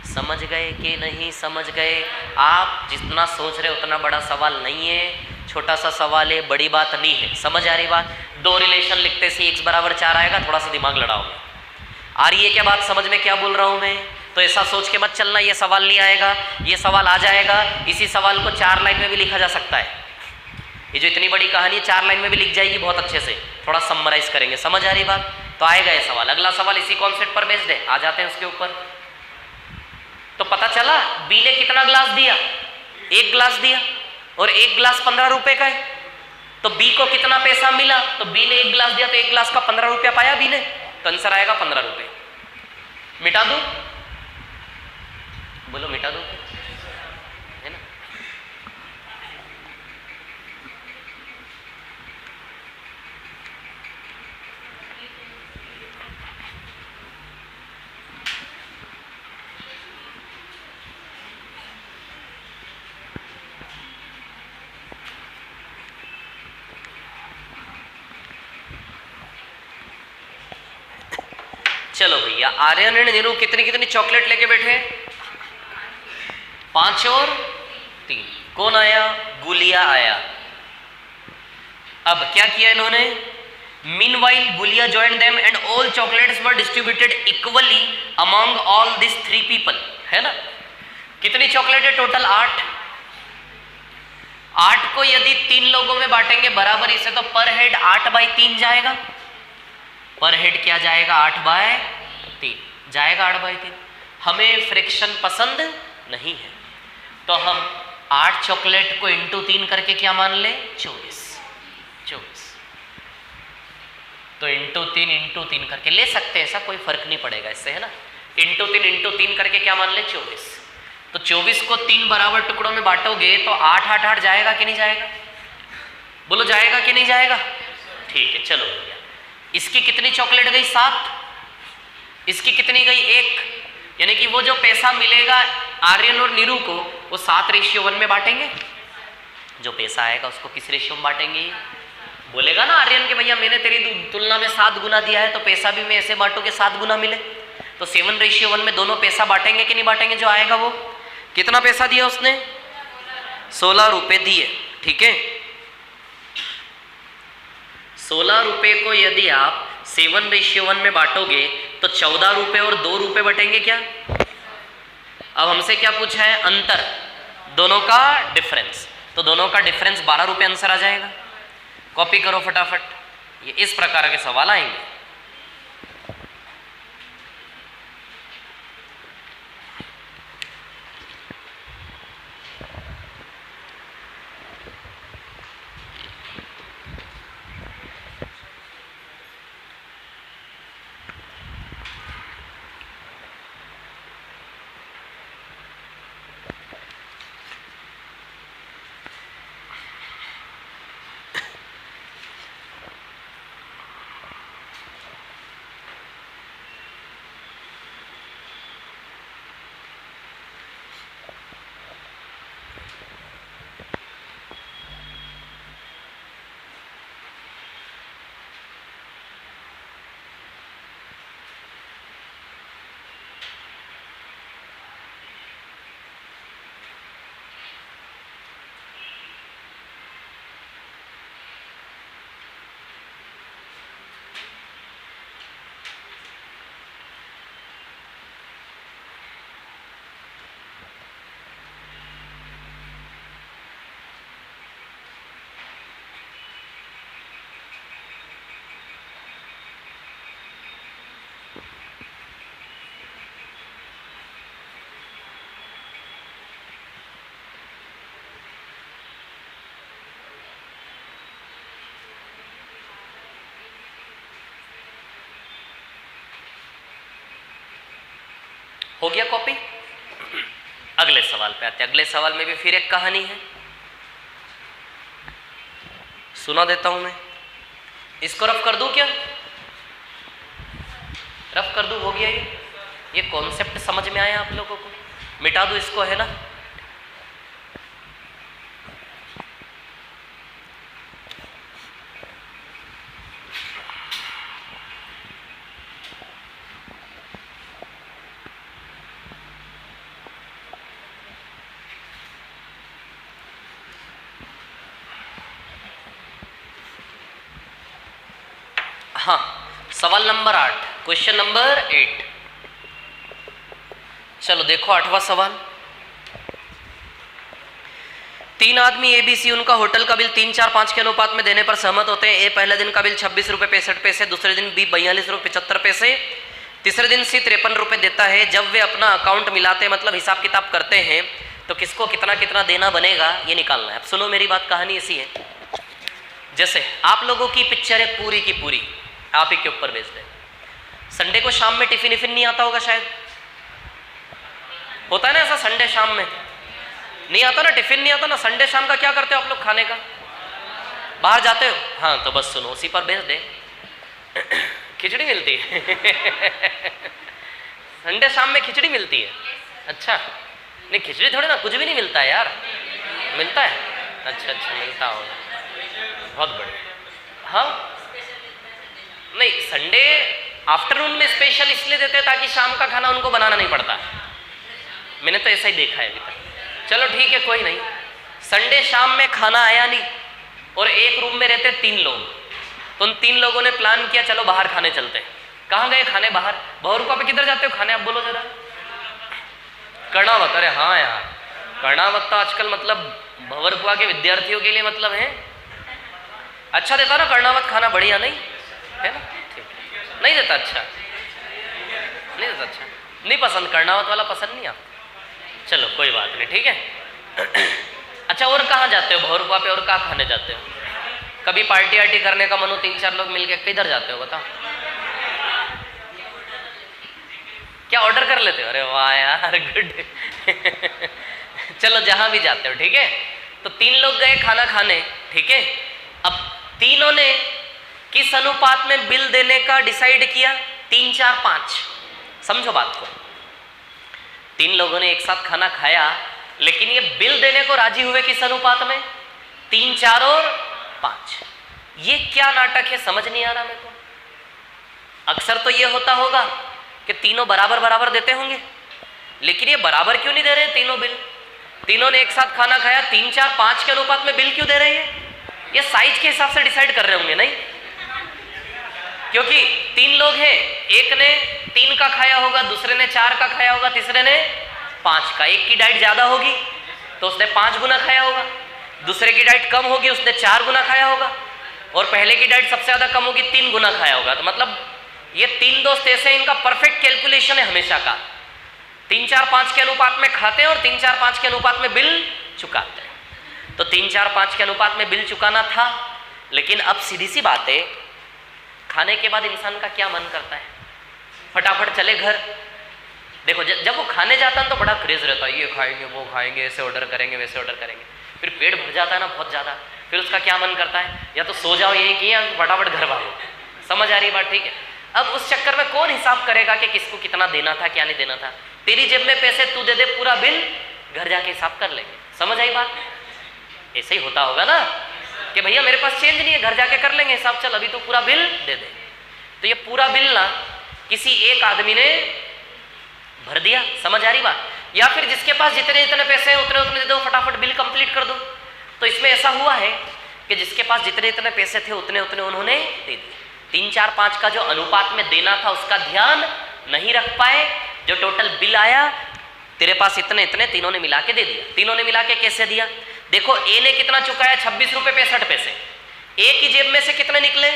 समझ गए कि नहीं समझ गए? आप जितना सोच रहे उतना बड़ा सवाल नहीं है, छोटा सा सवाल है, बड़ी बात नहीं है। समझ आ रही बात? 2 रिलेशन लिखते से x बराबर 4 आएगा, थोड़ा सा दिमाग लड़ाओगे। आ रही है क्या बात समझ में? क्या बोल रहा हूं मैं? तो ऐसा सोच के मत चलना ये सवाल नहीं आएगा, ये सवाल आ जाएगा। इसी सवाल को 4 लाइन में भी लिखा जा सकता है। ये जो इतनी बड़ी कहानी 4 लाइन में भी लिख जाएगी बहुत अच्छे से, थोड़ा समराइज करेंगे, समझ आ रही बात? तो आएगा ये सवाल, अगला सवाल इसी कॉन्सेप्ट पर बेस्ड है, आ जाते हैं उसके ऊपर। तो पता चला बी ने कितना ग्लास दिया, 1 ग्लास दिया, और 1 ग्लास 15 रुपए का है, तो बी को कितना पैसा मिला? तो बी ने 1 ग्लास दिया तो 1 ग्लास का 15 रुपया पाया बी ने, तो आंसर आएगा 15 रुपए। मिटा दो, बोलो मिटा दो, है ना? चलो भैया, आर्यन एंड नीरू कितनी कितनी चॉकलेट लेके बैठे? 5 और 3। कौन आया? गुलिया आया। अब क्या किया इन्होंने? Meanwhile Gulia joined them and all chocolates were distributed equally among all these 3 people, है ना? कितनी चॉकलेट है टोटल? 8। 8 को यदि 3 लोगों में बांटेंगे बराबरी से तो पर हेड 8/3 जाएगा। पर हेड क्या जाएगा? 8/3 जाएगा, 8/3। हमें फ्रैक्शन पसंद नहीं है, तो हम 8 चॉकलेट को इंटू 3 करके क्या मान ले? 24। तो इंटू 3 करके ले सकते हैं, ऐसा कोई फर्क नहीं पड़ेगा इससे, है ना? इंटू 3 करके क्या मान ले? 24। तो 24 को 3 बराबर टुकड़ों में बांटोगे तो 8 8 8 जाएगा कि नहीं जाएगा? बोलो जाएगा कि नहीं जाएगा? ठीक है, चलो भैया, इसकी कितनी चॉकलेट गई? 7। इसकी कितनी गई? 1। यानी कि वो जो पैसा मिलेगा आर्यन और नीरू को, वो 7:1 में बांटेंगे। जो पैसा आएगा उसको किस रेशियो में बांटेंगे? बोलेगा ना आर्यन के भैया मैंने तेरी तुलना में 7 गुना दिया है, तो पैसा भी मैं ऐसे बांटू कि 7 गुना मिले। तो 7:1 में दोनों पैसा बांटेंगे कि नहीं बांटेंगे? जो आएगा वो, कितना पैसा दिया उसने? 16 रुपए दिए, ठीक है। 16 रुपए को यदि आप 7:1 में बांटोगे तो 14 रुपए और 2 रुपए बटेंगे क्या? अब हमसे क्या पूछा है? अंतर, दोनों का डिफरेंस। तो दोनों का डिफरेंस 12 रुपए आंसर आ जाएगा। कॉपी करो फटाफट, ये इस प्रकार के सवाल आएंगे। हो गया कॉपी? अगले सवाल पे आते हैं। अगले सवाल में भी फिर एक कहानी है, सुना देता हूं मैं। इसको रफ कर दूं क्या? रफ कर दूं? हो गया ये कॉन्सेप्ट समझ में आया आप लोगों को? मिटा दूं इसको, है ना? हाँ, सवाल नंबर 8, क्वेश्चन नंबर 8। चलो देखो 8वां सवाल। तीन आदमी ABC, उनका होटल का बिल 3, 4, 5 के अनुपात में देने पर सहमत होते हैं। ए पहले दिन का बिल 26 रुपये 65 पैसे, दूसरे दिन B 42 रुपये 75 पैसे, तीसरे दिन C 53 रुपये देता है। जब वे अपना अकाउंट मिलाते मतलब हिसाब किताब करते हैं तो किसको कितना कितना देना बनेगा ये निकालना है। अब सुनो मेरी बात, कहानी ऐसी है जैसे आप लोगों की पिक्चर है पूरी की पूरी आप ही के ऊपर बेच दे। संडे को शाम में टिफिन इफिन नहीं आता होगा, शायद होता है ना ऐसा, संडे शाम में नहीं आता ना, टिफिन नहीं आता ना। संडे शाम का क्या करते हो आप लोग खाने का? बाहर जाते हो? हाँ तो बस सुनो, उसी पर बेच दे, खिचड़ी मिलती है संडे शाम में खिचड़ी मिलती है। अच्छा नहीं, खिचड़ी थोड़ी ना, कुछ भी नहीं मिलता है यार, मिलता है। अच्छा अच्छा मिलता होगा, बहुत बढ़िया। हाँ नहीं, संडे आफ्टरनून में स्पेशल इसलिए देते हैं ताकि शाम का खाना उनको बनाना नहीं पड़ता। मैंने तो ऐसा ही देखा है अभी तक। चलो ठीक है, कोई नहीं। संडे शाम में खाना आया नहीं और एक रूम में रहते 3 लोग, तो उन 3 लोगों ने प्लान किया चलो बाहर खाने चलते हैं। कहाँ गए खाने? बाहर। बहुरूपा पे किधर जाते हो खाने आप बोलो जरा? कर्णावत। अरे हाँ यार, कर्णावत तो आजकल मतलब भंवरपुआ के विद्यार्थियों के लिए मतलब है अच्छा देता ना कर्णावत खाना, बढ़िया नहीं है ना? ठीक नहीं देता, अच्छा नहीं देता, अच्छा नहीं पसंद, कर्णावत वाला पसंद नहीं आपको? चलो कोई बात नहीं, ठीक है। अच्छा और कहाँ जाते हो भंवरपुआ पे, और कहाँ खाने जाते हो? कभी पार्टी आर्टी करने का मन हो 3-4 लोग मिलके, किधर जाते हो बताओ? क्या ऑर्डर कर लेते हो? अरे वाह यार, गुड चलो जहां भी जाते हो, ठीक है। तो 3 लोग गए खाना खाने, ठीक है। अब तीनों ने किस अनुपात में बिल देने का डिसाइड किया? 3, 4, 5। समझो बात को। 3 लोगों ने एक साथ खाना खाया, लेकिन ये बिल देने को राजी हुए किस अनुपात में? 3, 4 और 5। ये क्या नाटक है, समझ नहीं आ रहा मेरे को। अक्सर तो ये होता होगा कि तीनों बराबर बराबर देते होंगे, लेकिन ये बराबर क्यों नहीं दे रहे तीनों बिल? तीनों ने एक साथ खाना खाया, 3, 4, 5 के अनुपात में बिल क्यों दे रहे हैं? ये साइज के हिसाब से डिसाइड कर रहे होंगे, नहीं? क्योंकि 3 लोग हैं, एक ने 3 का खाया होगा, दूसरे ने 4 का खाया होगा, तीसरे ने 5 का। एक की डाइट ज्यादा होगी तो उसने 5 गुना खाया होगा, दूसरे की डाइट कम होगी उसने 4 गुना खाया होगा, और पहले की डाइट सबसे ज्यादा कम होगी 3 गुना खाया होगा। तो मतलब ये 3 दोस्त ऐसे, इनका परफेक्ट कैलकुलेशन है हमेशा का। 3, 4, 5 के अनुपात में खाते हैं और 3, 4, 5 के अनुपात में बिल चुकाते हैं। तो 3, 4, 5 के अनुपात में बिल चुकाना था, लेकिन अब सीधी सी बात है, खाने के बाद इंसान का क्या मन करता है? फटाफट चले घर। देखो जब वो खाने जाता है तो बड़ा क्रेज रहता है, ये खाएंगे वो खाएंगे, ऐसे ऑर्डर करेंगे वैसे ऑर्डर करेंगे, फिर पेट भर जाता है ना बहुत ज़्यादा, फिर उसका क्या मन करता है, या तो सो जाओ यही कि, या फटाफट घर भागो। समझ आ रही बात? ठीक है। अब उस चक्कर में कौन हिसाब करेगा कि किसको कितना देना था क्या नहीं देना था? तेरी जेब में पैसे, तू दे दे पूरा बिल, घर जाके हिसाब कर लेंगे। समझ आई बात? ऐसे ही होता होगा ना कि भैया मेरे पास चेंज नहीं है, घर जाके कर लेंगे हिसाब, चल अभी तो पूरा बिल दे दे। तो ये पूरा बिल ना किसी एक आदमी ने भर दिया। समझ आ रही बात? या फिर जिसके पास जितने जितने पैसे हैं उतने उतने दे दो, फटाफट बिल कंप्लीट कर दो। तो इसमें ऐसा हुआ है कि जिसके पास जितने जितने पैसे थे उतने उतने उन्होंने दे दिए। 3, 4, 5 का जो अनुपात में देना था उसका ध्यान नहीं रख पाए। जो टोटल बिल आया, तेरे पास इतने इतने, तीनों ने मिला के दे दिया। तीनों ने मिला के कैसे दिया? देखो ए ने कितना चुकाया? 26 रुपये 65 पैसे। ए की जेब में से कितने निकले?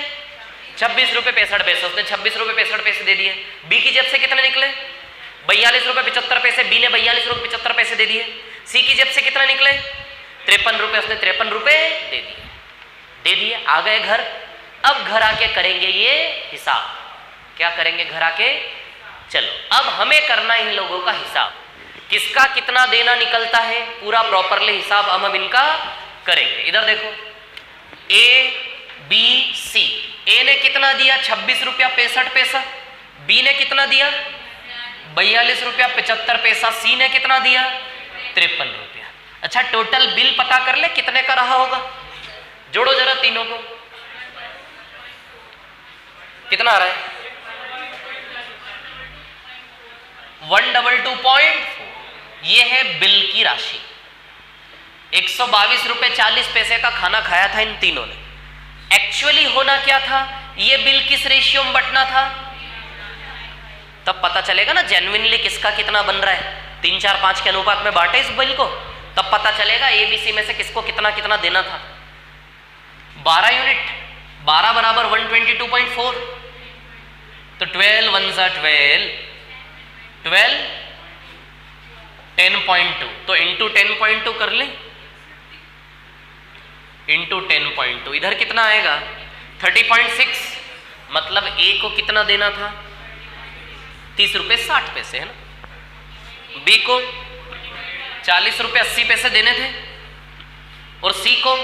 26 रुपये 65 पैसे, उसने 26 रुपये 65 पैसे दे दिए। बी की जेब से कितने निकले? 42 रुपये 75 पैसे, बी ने 42 रुपये 75 पैसे दे दिए। सी की जेब से कितने निकले? 53 रुपये, उसने 53 रुपये दे दिए। आ गए घर। अब घर आके करेंगे ये हिसाब। क्या करेंगे घर आके? चलो अब हमें करना इन लोगों का हिसाब, किसका कितना देना निकलता है, पूरा प्रॉपरली हिसाब हम इनका करेंगे। इधर देखो, ए बी सी। ए ने कितना दिया? 26 रुपया 65 पैसा। बी ने कितना दिया? 42 रुपया 75 पैसा। सी ने कितना दिया? 53 रुपया। अच्छा टोटल बिल पता कर ले कितने का रहा होगा, जोड़ो जरा तीनों को, कितना आ रहा है? 122.4। ये है बिल की राशि। 122 रुपये 40 पैसे का खाना खाया था इन तीनों ने। एक्चुअली होना क्या था? ये बिल किस रेशियो में बंटना था? तब पता चलेगा ना जेन्युइनली किसका कितना बन रहा है। 3, 4, 5 के अनुपात में बांटे इस बिल को, तब पता चलेगा ABC में से किसको कितना कितना देना था। 12 यूनिट, 12 बराबर 122.4, तो 12 1 सा 12, 12 10.2, तो इंटू 10.2 कर ले, इंटू 10.2, इधर कितना आएगा 30.6, मतलब ए को कितना देना था 30 रुपये 60 पैसे, है ना। बी को 40 रुपये 80 पैसे देने थे, और सी को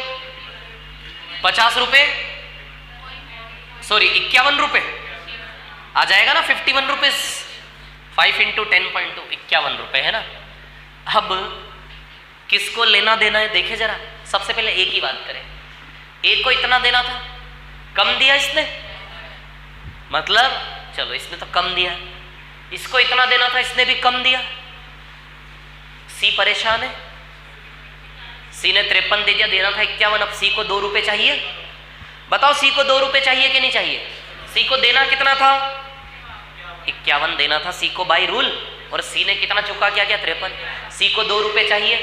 50 रुपये, सॉरी 51 रुपये आ जाएगा ना, 51 रुपीज, 5 इंटू 10.2 51 रुपये, है ना। अब किसको लेना देना है देखे जरा, सबसे पहले ए की बात करें। ए को इतना देना था, कम दिया इसने, मतलब चलो इसने तो कम दिया, इसको इतना देना था, इसने भी कम दिया। सी परेशान है, सी ने 53 दे दिया, देना था 51, अब सी को 2 रुपए चाहिए। बताओ सी को 2 रुपए चाहिए कि नहीं चाहिए? सी को देना कितना था 51 देना था सी को बाई रूल, और सी ने कितना चुका किया, 53। सी को 2 रुपए चाहिए,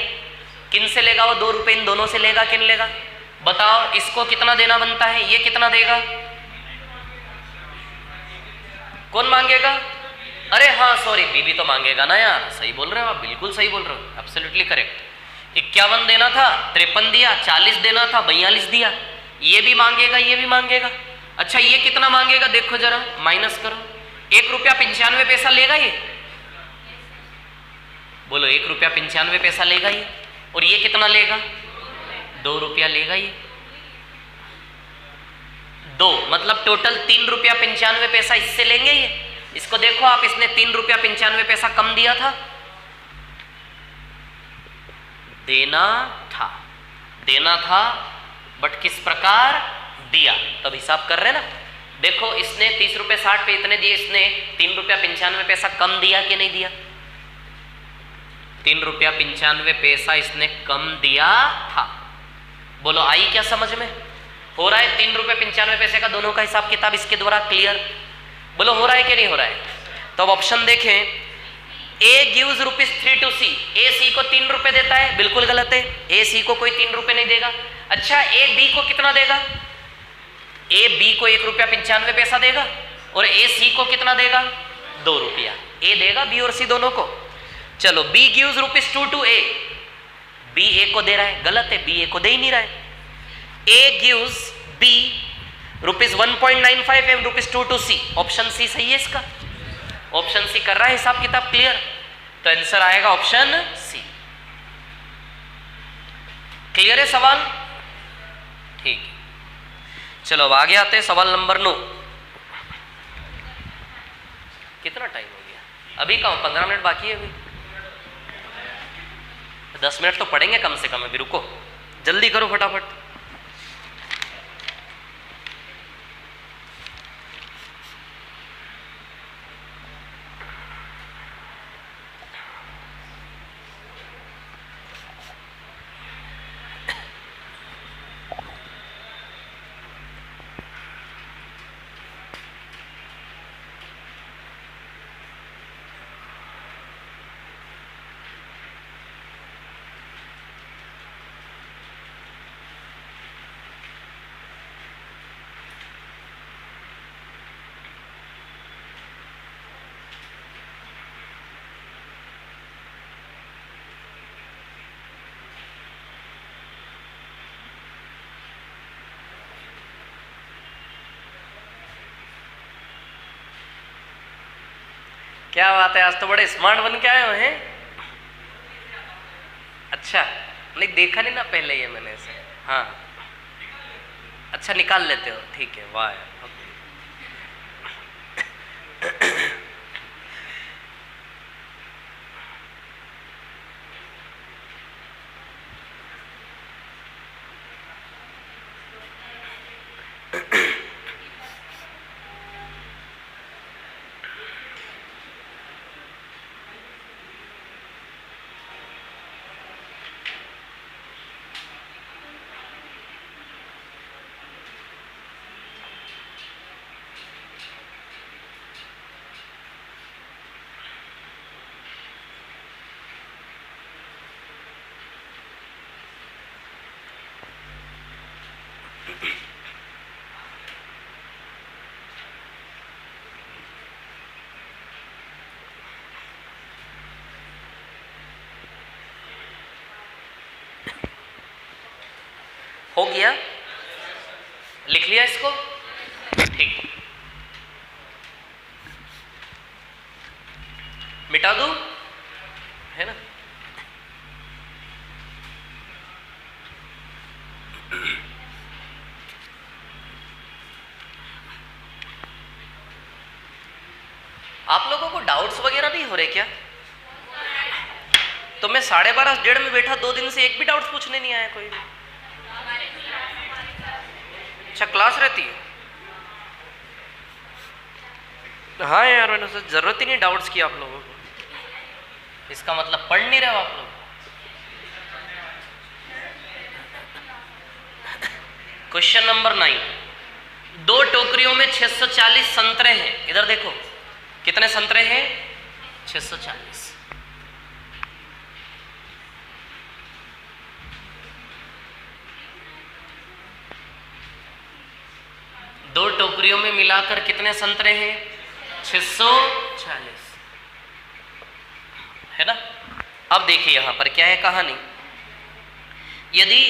किन से लेगा वो 2 रुपए? इन दोनों से लेगा, किन लेगा बताओ? इसको कितना देना बनता है, ये कितना देगा, कौन मांगेगा? अरे हाँ सॉरी, बीबी तो मांगेगा ना यार, सही बोल रहे हो आप, बिल्कुल सही बोल रहे हो, एब्सोल्युटली करेक्ट। 51 देना था, 53 दिया, 40 देना था, 42 दिया, ये भी मांगेगा, ये भी मांगेगा। अच्छा ये कितना मांगेगा देखो जरा, माइनस करो, 1 रुपया 95 पैसा लेगा ये, बोलो 1 रुपया 95 पैसा लेगा ये, और ये कितना लेगा 2 रुपया लेगा ये, 2 मतलब टोटल 3 रुपया 95 पैसा इससे लेंगे ये। इसको देखो आप, इसने 3 रुपया 95 पैसा कम दिया था, देना था बट किस प्रकार दिया, तब हिसाब कर रहे ना। देखो इसने 30 रुपये 60 पे इतने दिए, इसने 3 रुपया 95 पैसा कम दिया कि नहीं दिया? 3 रुपया 95 पैसा इसने कम दिया था। बोलो आई क्या समझ में? हो रहा है 3 रुपये 95 पैसे का दोनों का हिसाब किताब इसके द्वारा क्लियर? बोलो हो रहा है कि नहीं हो रहा है? तो अब ऑप्शन देखें, ए गिव्स ₹3 टू सी, ए सी को 3 रुपए देता है, बिल्कुल गलत है, ए सी को कोई 3 रुपए नहीं देगा। अच्छा ए बी को कितना देगा? ए बी को 1 रुपया 95 पैसा देगा, और ए सी को कितना देगा 2 रुपया, ए देगा बी और सी दोनों को। चलो B gives ₹2 to A, B A को दे रहा है, गलत है, बी ए को दे ही नहीं रहा है। A gives B ₹1.95 and ₹2 to C, option C सही है इसका, ऑप्शन सी कर रहा है हिसाब किताब क्लियर, तो आंसर आएगा ऑप्शन सी। क्लियर है सवाल? ठीक है, चलो अब आगे आते हैं सवाल नंबर 9। कितना टाइम हो गया? अभी कहाँ, 15 मिनट बाकी है, अभी 10 मिनट तो पढ़ेंगे कम से कम, अभी रुको, जल्दी करो फटाफट। क्या बात है, आज तो बड़े स्मार्ट बन के आए हुए हैं। अच्छा नहीं देखा नहीं ना पहले ये मैंने से, हाँ अच्छा निकाल लेते हो, ठीक है, वाह हो गया, लिख लिया इसको, ठीक, मिटा दूं, है ना। आप लोगों को डाउट्स वगैरह नहीं हो रहे क्या? तो मैं 12:30 1:30 में बैठा, 2 दिन से एक भी डाउट्स पूछने नहीं आया कोई भी? अच्छा, क्लास रहती है? हाँ यार, मैंने सोचा जरूरत ही नहीं डाउट्स की आप लोगों को, इसका मतलब पढ़ नहीं रहे हो आप लोग। क्वेश्चन नंबर 9, 2 टोकरियों में 640 संतरे हैं। इधर देखो, कितने संतरे हैं? 640। दो टोकरियों में मिलाकर कितने संतरे हैं? 640, है ना। अब देखिए यहां पर क्या है कहानी। यदि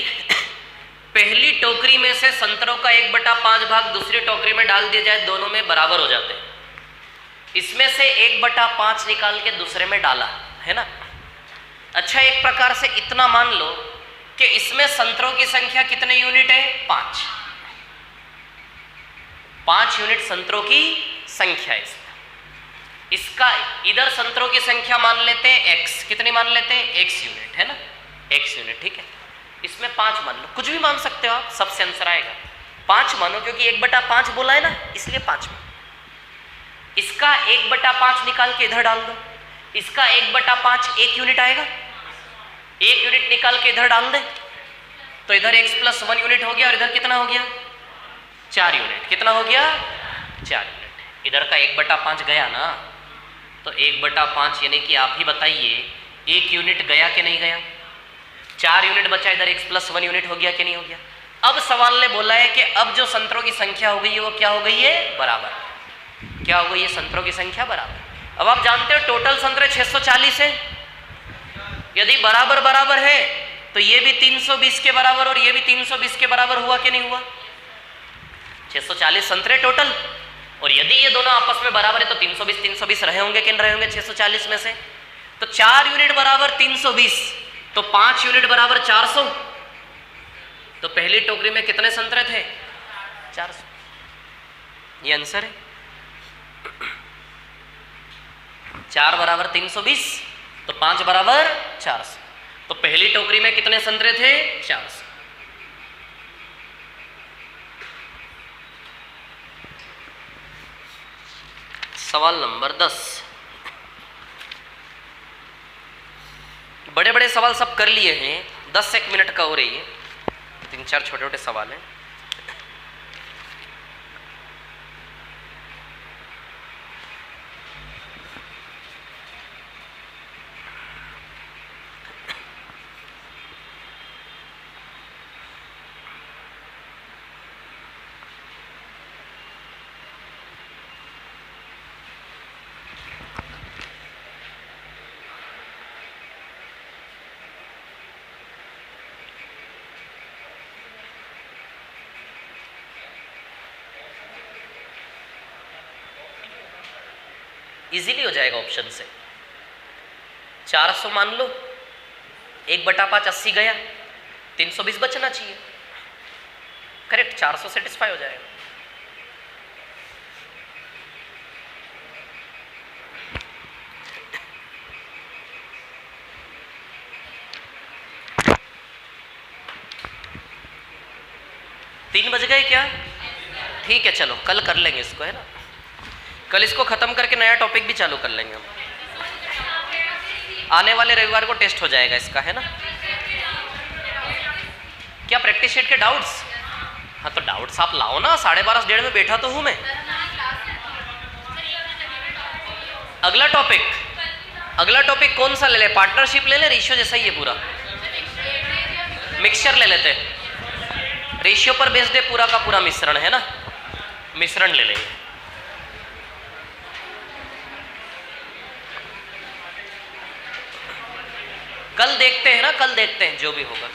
पहली टोकरी में से संतरों का 1/5 भाग दूसरी टोकरी में डाल दिया जाए, दोनों में बराबर हो जाते हैं। इसमें से 1/5 निकाल के दूसरे में डाला, है ना। अच्छा, एक प्रकार से इतना मान लो कि इसमें संतरों की संख्या कितने यूनिट है? 5 यूनिट संतरों की संख्या है। इसका इधर संतरों की संख्या मान लेते हैं x, कितनी मान लेते हैं? x यूनिट, है ना, x यूनिट, ठीक है। इसमें 5 मान लो, कुछ भी मान सकते हो आप, सबसे आंसर आएगा। 5 मानो, क्योंकि 1/5 बोला है ना, इसलिए 5 मानो। इसका 1/5 निकाल के इधर डाल दो, इसका 1/5 1 यूनिट आएगा, 1 यूनिट निकाल के इधर डाल दे, तो इधर x + 1 यूनिट हो गया, और इधर कितना हो गया? 4 यूनिट। कितना हो गया? 4 यूनिट। इधर का 1/5 गया ना, तो 1/5 यानी कि आप ही बताइए 1 यूनिट गया कि नहीं गया? 4 यूनिट बचा, इधर x + 1 यूनिट हो गया कि नहीं हो गया? अब सवाल ने बोला है कि अब जो संतरों की संख्या हो गई है वो क्या हो गई है? बराबर। क्या हो गई है? संतरों की संख्या बराबर। अब आप जानते हो टोटल संतरे 640 है। यदि बराबर बराबर है तो ये भी 320 के बराबर और ये भी 320 के बराबर हुआ कि नहीं हुआ? 640 संतरे टोटल, और यदि ये दोनों आपस में बराबर है तो 320 रहे होंगे कि नहीं रहे होंगे 640 में से? तो 4 यूनिट बराबर 320, तो 5 यूनिट बराबर 400। तो पहली टोकरी में कितने संतरे थे? 400। ये आंसर है। 4 बराबर 320, तो 5 बराबर 400। तो पहली टोकरी में कितने संतरे थे? 400। सवाल नंबर 10। बड़े बड़े सवाल सब कर लिए हैं, 10-1 मिनट का हो रही है, 3-4 छोटे छोटे सवाल हैं। इजीली हो जाएगा ऑप्शन से। 400 मान लो, 1/5 80 गया, 320 बचना चाहिए। करेक्ट, 400 सेटिस्फाई हो जाएगा। तीन बज गए क्या? ठीक है, चलो कल कर लेंगे इसको, है ना। कल इसको खत्म करके नया टॉपिक भी चालू कर लेंगे हम। आने वाले रविवार को टेस्ट हो जाएगा इसका, है ना। क्या प्रैक्टिस शीट के डाउट्स? हाँ, तो डाउट्स आप लाओ ना, 12:30 1:30 में बैठा तो हूं मैं। अगला टॉपिक कौन सा ले ले? पार्टनरशिप ले ले, रेशियो जैसा ही है पूरा। मिक्सचर ले लेते, रेशियो पर बेस्ड है पूरा का पूरा मिश्रण, है ना, मिश्रण ले लेंगे। कल देखते हैं ना, कल देखते हैं जो भी होगा।